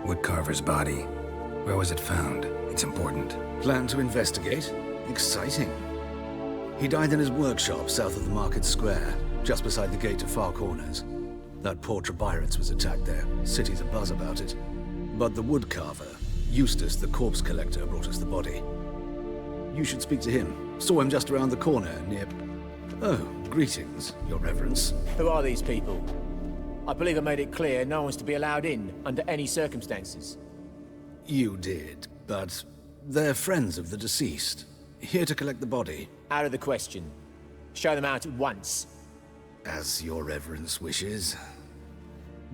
Woodcarver's body. Where was it found? It's important. Plan to investigate? Exciting. He died in his workshop south of the market square, just beside the gate to Far Corners. That poor Trebyritz was attacked there. City's abuzz about it. But the woodcarver, Eustace the corpse collector, brought us the body. You should speak to him. Saw him just around the corner near... Oh, greetings, your reverence. Who are these people? I believe I made it clear no one's to be allowed in under any circumstances. You did, but they're friends of the deceased. Here to collect the body. Out of the question. Show them out at once. As your reverence wishes.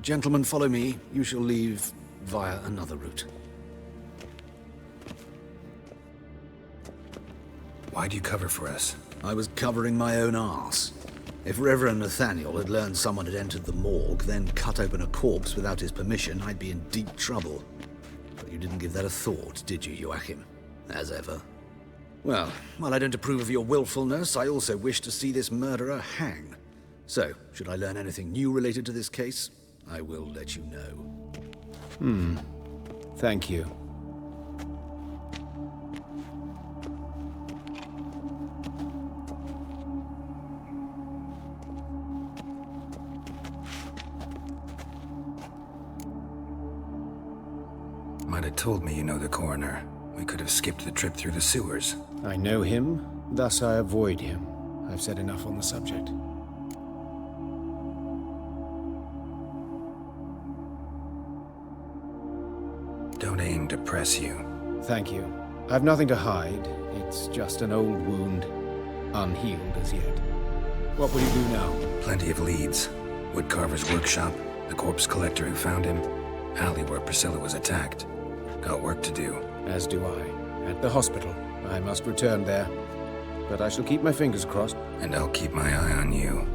Gentlemen, follow me. You shall leave via another route. Why'd you cover for us? I was covering my own arse. If Reverend Nathaniel had learned someone had entered the morgue, then cut open a corpse without his permission, I'd be in deep trouble. But you didn't give that a thought, did you, Joachim? As ever. Well, while I don't approve of your willfulness, I also wish to see this murderer hang. So, should I learn anything new related to this case, I will let you know. Thank you. Might have told me you know the coroner. We could have skipped the trip through the sewers. I know him, thus I avoid him. I've said enough on the subject. Don't aim to press you. Thank you. I've nothing to hide. It's just an old wound, unhealed as yet. What will you do now? Plenty of leads. Woodcarver's workshop, the corpse collector who found him, alley where Priscilla was attacked. Got work to do. As do I. At the hospital. I must return there. But I shall keep my fingers crossed. And I'll keep my eye on you.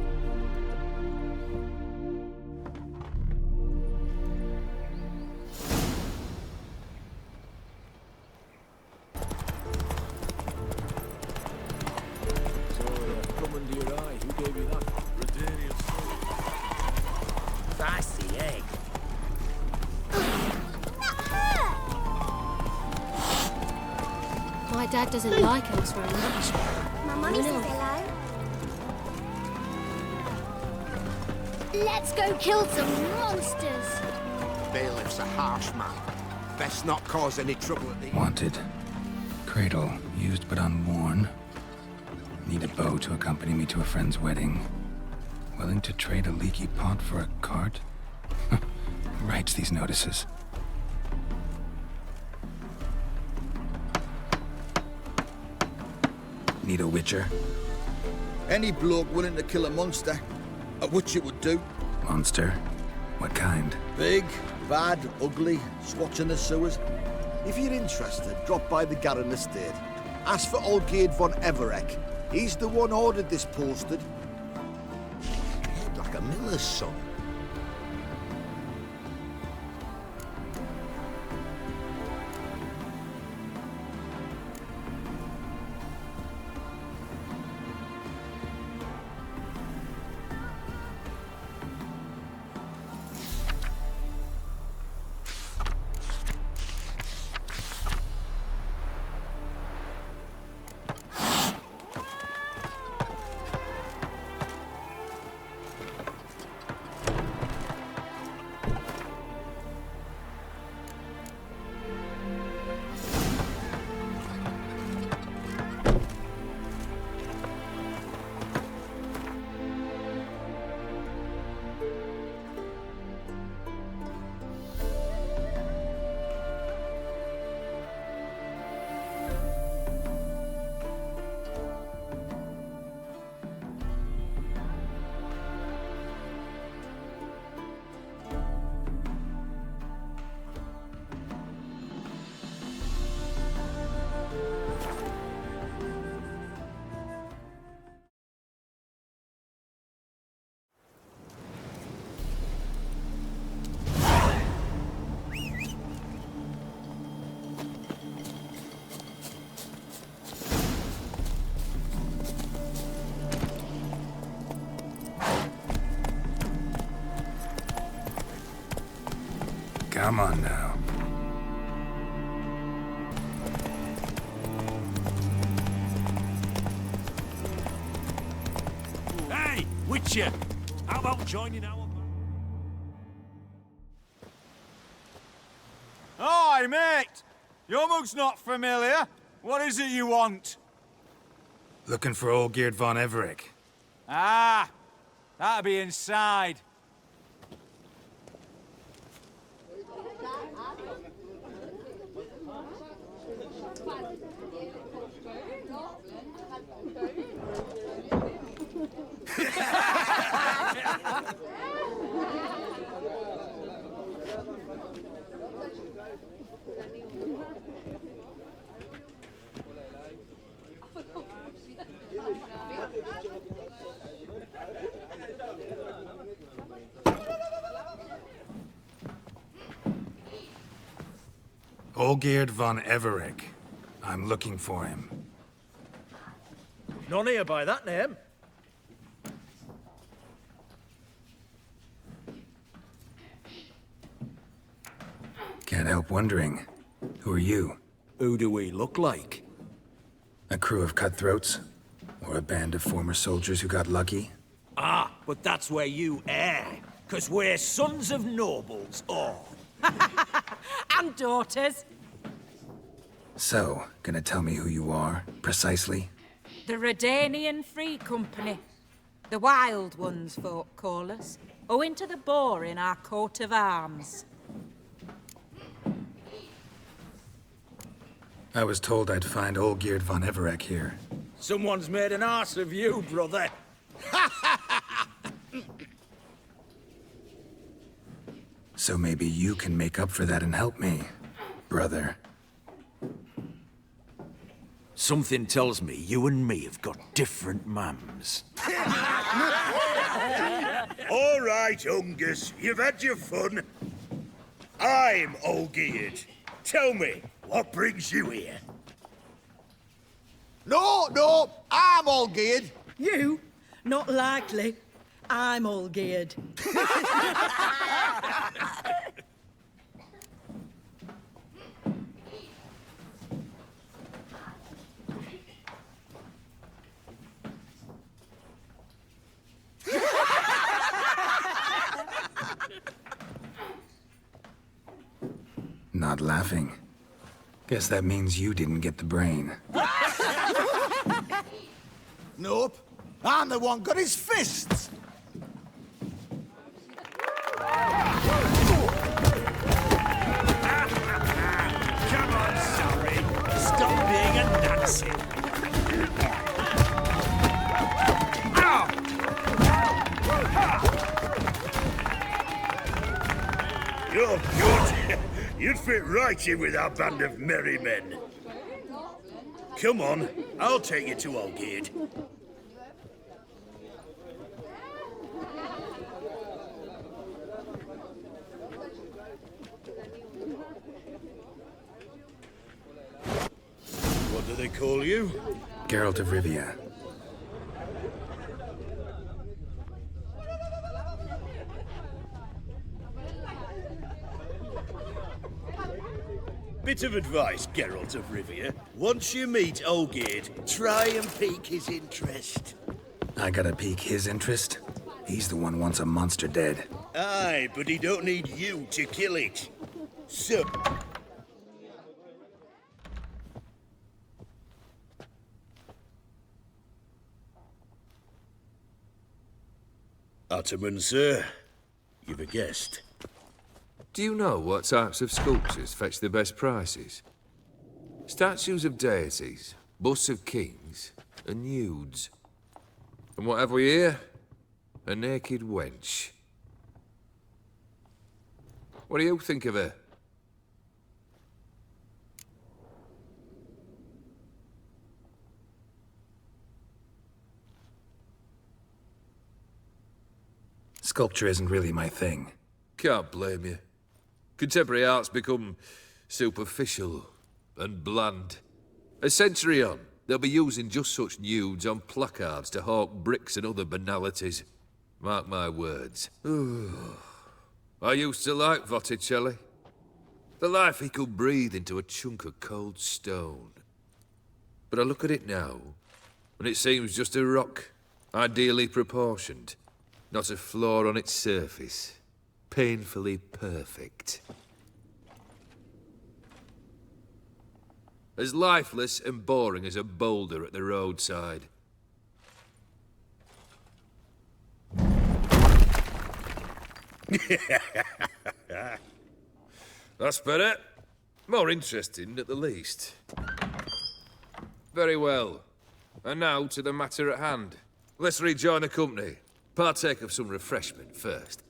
My dad doesn't like us very much. My mummy says hello. Let's go kill some monsters. Bailiff's a harsh man. Best not cause any trouble at the... Wanted. Cradle, used but unworn. Need a bow to accompany me to a friend's wedding. Willing to trade a leaky pot for a cart? Writes these notices. Need a witcher? Any bloke willing to kill a monster, a witcher would do. Monster? What kind? Big, bad, ugly, squatching the sewers. If you're interested, drop by the Garren estate. Ask for Olgierd von Everec. He's the one ordered this posted. Like a miller's son. Come on now. Hey, Witcher! How about joining our... Hi, mate! Your mug's not familiar. What is it you want? Looking for Olgierd von Everec. Ah, that'll be inside. Olgierd von Everec. I'm looking for him. None here by that name. Can't help wondering. Who are you? Who do we look like? A crew of cutthroats? Or a band of former soldiers who got lucky? Ah, but that's where you err. 'Cause we're sons of nobles, all. And daughters. So, gonna tell me who you are, precisely? The Redanian Free Company. The Wild Ones, folk call us, owing to the boar in our coat of arms. I was told I'd find Olgierd von Everec here. Someone's made an arse of you, brother. So maybe you can make up for that and help me, brother. Something tells me you and me have got different mums. All right, Ungus, you've had your fun. I'm Olgierd. Tell me, what brings you here? No, I'm Olgierd. You? Not likely. I'm all geared. laughing. Guess that means you didn't get the brain. Nope. I'm the one got his fists. Come on, sorry. Stop being a Nazi. You're good. You'd fit right in with our band of merry men. Come on, I'll take you to Olgierd. What do they call you? Geralt of Rivia. Bit of advice, Geralt of Rivia. Once you meet Olgierd, try and pique his interest. I gotta pique his interest? He's the one who wants a monster dead. Aye, but he don't need you to kill it. So... Ataman, sir. You've a guest. Do you know what types of sculptures fetch the best prices? Statues of deities, busts of kings, and nudes. And what have we here? A naked wench. What do you think of her? Sculpture isn't really my thing. Can't blame you. Contemporary art's become superficial and bland. A century on, they'll be using just such nudes on placards to hawk bricks and other banalities. Mark my words. I used to like Botticelli. The life he could breathe into a chunk of cold stone. But I look at it now, and it seems just a rock, ideally proportioned. Not a flaw on its surface. Painfully perfect. As lifeless and boring as a boulder at the roadside. That's better. More interesting, at the least. Very well. And now to the matter at hand. Let's rejoin the company. Partake of some refreshment first.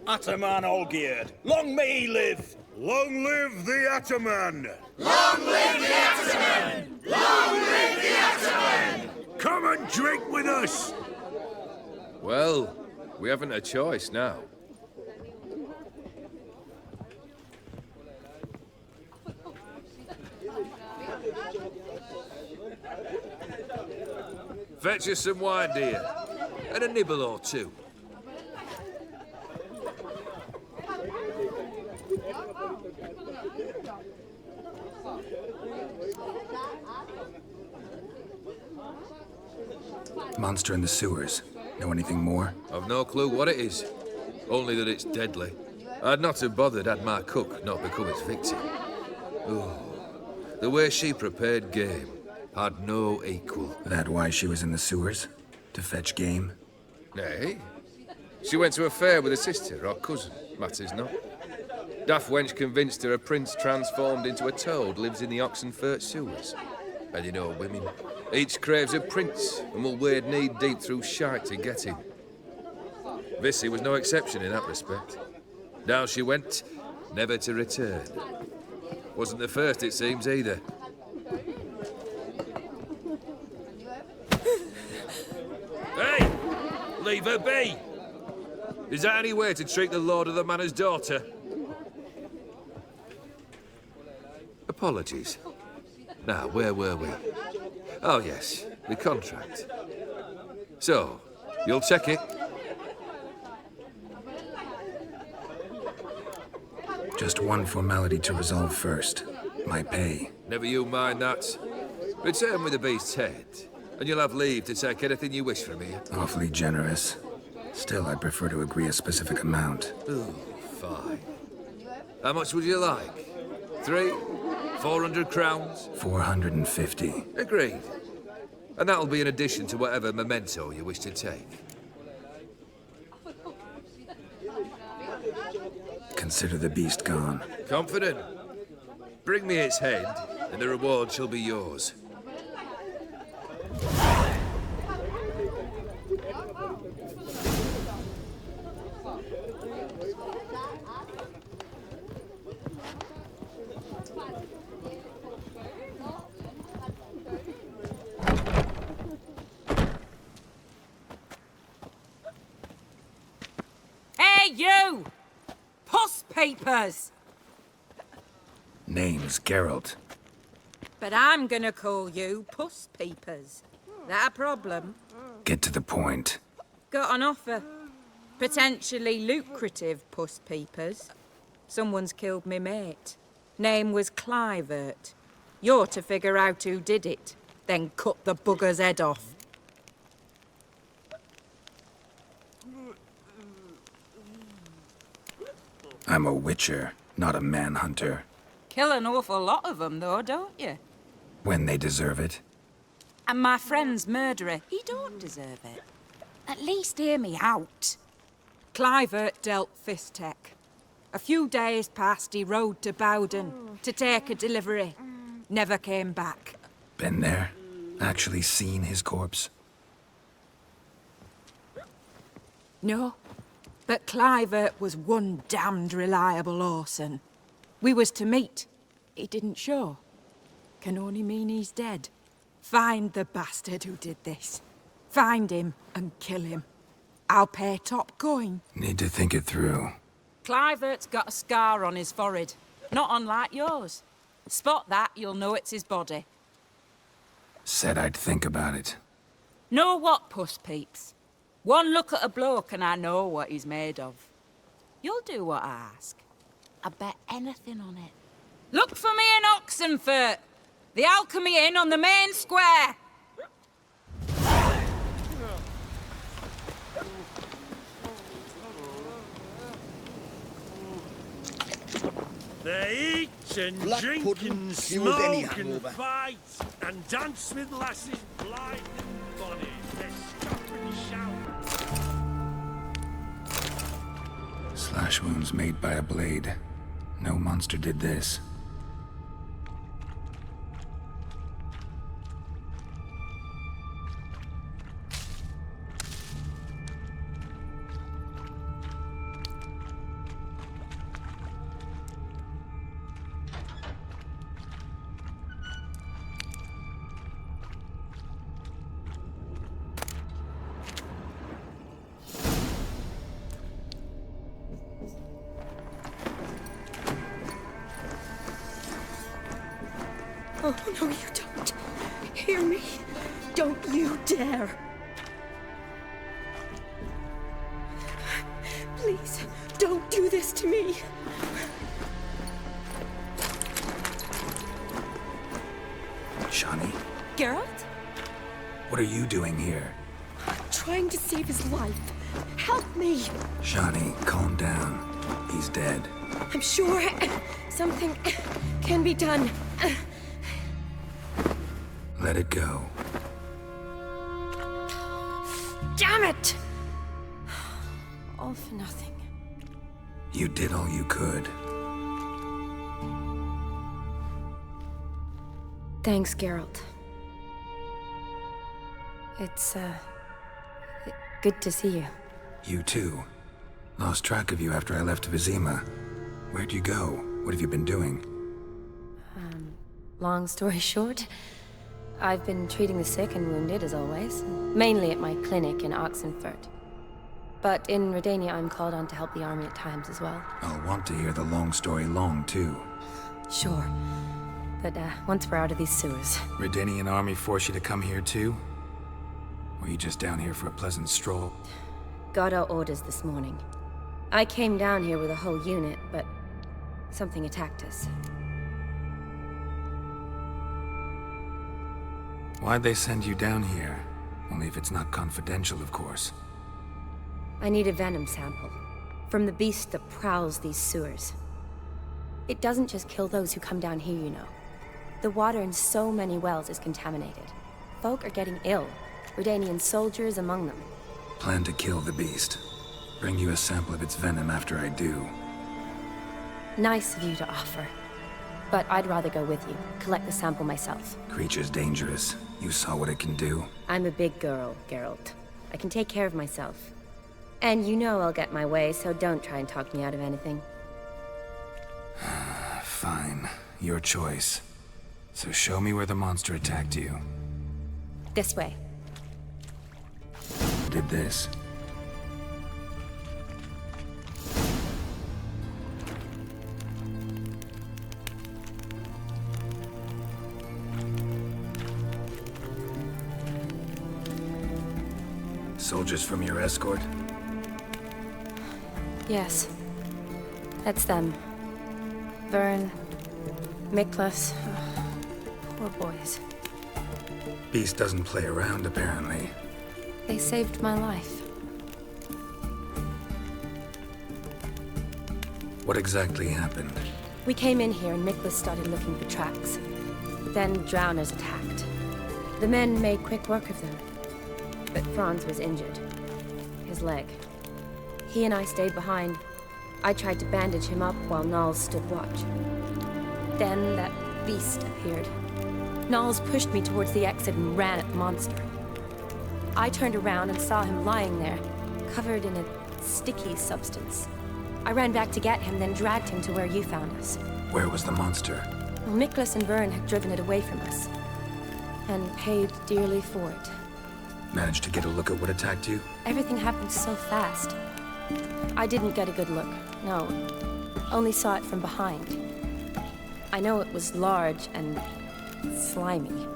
Ataman Olgierd, long may he live! Long live the Ataman! Long live the Ataman! Long live the Ataman! Come and drink with us! Well, we haven't a choice now. Fetch us some wine, dear. And a nibble or two. Monster in the sewers. Know anything more? I've no clue what it is. Only that it's deadly. I'd not have bothered had my cook not become its victim. Oh, the way she prepared game had no equal. That why she was in the sewers? To fetch game? Nay. She went to a fair with a sister or cousin, matters not. Daft wench convinced her a prince transformed into a toad lives in the Oxenfurt sewers. And you know women. Each craves a prince and will wade knee-deep through shite to get him. Vissy was no exception in that respect. Down she went, never to return. Wasn't the first, it seems, either. Hey! Leave her be! Is that any way to treat the lord of the manor's daughter? Apologies. Now, where were we? Oh, yes, the contract. So, you'll check it? Just one formality to resolve first. My pay. Never you mind that. Return with the beast's head, and you'll have leave to take anything you wish from here. Awfully generous. Still, I'd prefer to agree a specific amount. Ooh, fine. How much would you like? 3? 400 crowns? 450. Agreed. And that'll be in addition to whatever memento you wish to take. Consider the beast gone. Confident? Bring me its head, and the reward shall be yours. Hey, you! Puss papers! Name's Geralt. But I'm gonna call you Puss Peepers. That a problem? Get to the point. Got an offer. Potentially lucrative Puss Peepers. Someone's killed me mate. Name was Clivert. You're to figure out who did it, then cut the bugger's head off. I'm a witcher, not a manhunter. Kill an awful lot of them, though, don't you? When they deserve it. And my friend's murderer, he don't deserve it. At least hear me out. Clivert dealt Fistek. A few days past, he rode to Bowden to take a delivery. Never came back. Been there? Actually seen his corpse? No. But Clivert was one damned reliable Orson. We was to meet. He didn't show. Can only mean he's dead. Find the bastard who did this. Find him and kill him. I'll pay top coin. Need to think it through. Clivert's got a scar on his forehead. Not unlike yours. Spot that, you'll know it's his body. Said I'd think about it. Know what, Puss Peeps? One look at a bloke and I know what he's made of. You'll do what I ask. I bet anything on it. Look for me in Oxenfurt! The Alchemy Inn on the main square! They eat and Black drink pudding and cures any smoke and hangover. fight and dance with lasses blind and bonny. They stop and shout. Slash wounds made by a blade. No monster did this. Oh, no, you don't. Hear me? Don't you dare. Please, don't do this to me. Shani, Geralt? what are you doing here? Trying to save his life. Help me. Shani, calm down. He's dead. I'm sure something can be done. Let it go. Damn it! All for nothing. You did all you could. Thanks, Geralt. It's, good to see you. You too. Lost track of you after I left Vizima. Where'd you go? What have you been doing? Long story short, I've been treating the sick and wounded, as always. Mainly at my clinic in Oxenfurt. But in Redania, I'm called on to help the army at times as well. I'll want to hear the long story long, too. Sure. But, once we're out of these sewers. Redanian army force you to come here, too? Or you just down here for a pleasant stroll? Got our orders this morning. I came down here with a whole unit, but something attacked us. Why'd they send you down here? Only if it's not confidential, of course. I need a venom sample. From the beast that prowls these sewers. It doesn't just kill those who come down here, you know. The water in so many wells is contaminated. Folk are getting ill. Redanian soldiers among them. Plan to kill the beast. Bring you a sample of its venom after I do. Nice of you to offer. But I'd rather go with you. Collect the sample myself. Creature's dangerous. You saw what it can do. I'm a big girl, Geralt. I can take care of myself. And you know I'll get my way, so don't try and talk me out of anything. Fine. Your choice. So show me where the monster attacked you. This way. Did this. Soldiers from your escort? Yes. That's them. Vern, Miklas. Poor boys. Beast doesn't play around, apparently. They saved my life. What exactly happened? We came in here and Miklas started looking for tracks. Then drowners attacked. The men made quick work of them. But Franz was injured. His leg. He and I stayed behind. I tried to bandage him up while Nals stood watch. Then that beast appeared. Nals pushed me towards the exit and ran at the monster. I turned around and saw him lying there, covered in a sticky substance. I ran back to get him, then dragged him to where you found us. Where was the monster? Well, Miklas and Vern had driven it away from us. And paid dearly for it. Managed to get a look at what attacked you? Everything happened so fast. I didn't get a good look, no. Only saw it from behind. I know it was large and slimy.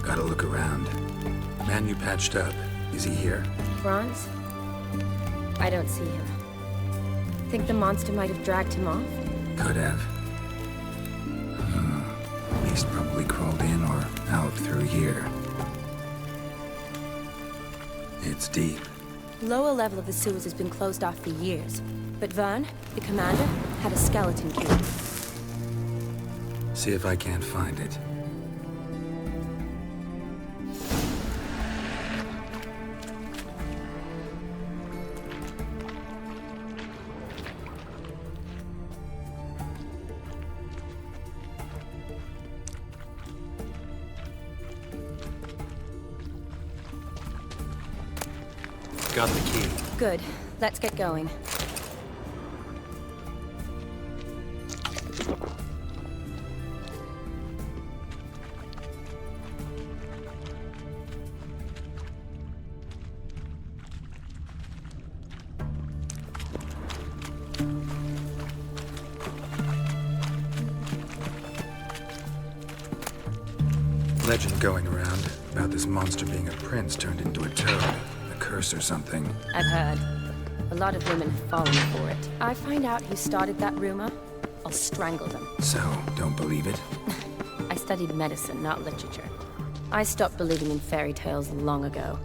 Gotta look around. Man you patched up, is he here? Franz? I don't see him. Think the monster might have dragged him off? Could have. Beast probably crawled in or out through here. It's deep. Lower level of the sewers has been closed off for years. But Vern, the commander, had a skeleton cube. See if I can't find it. Got the key. Good. Let's get going. Legend going around about this monster being a prince turned into a toad. Curse or something. I've heard. A lot of women have fallen for it. I find out who started that rumor, I'll strangle them. So, don't believe it? I studied medicine, not literature. I stopped believing in fairy tales long ago.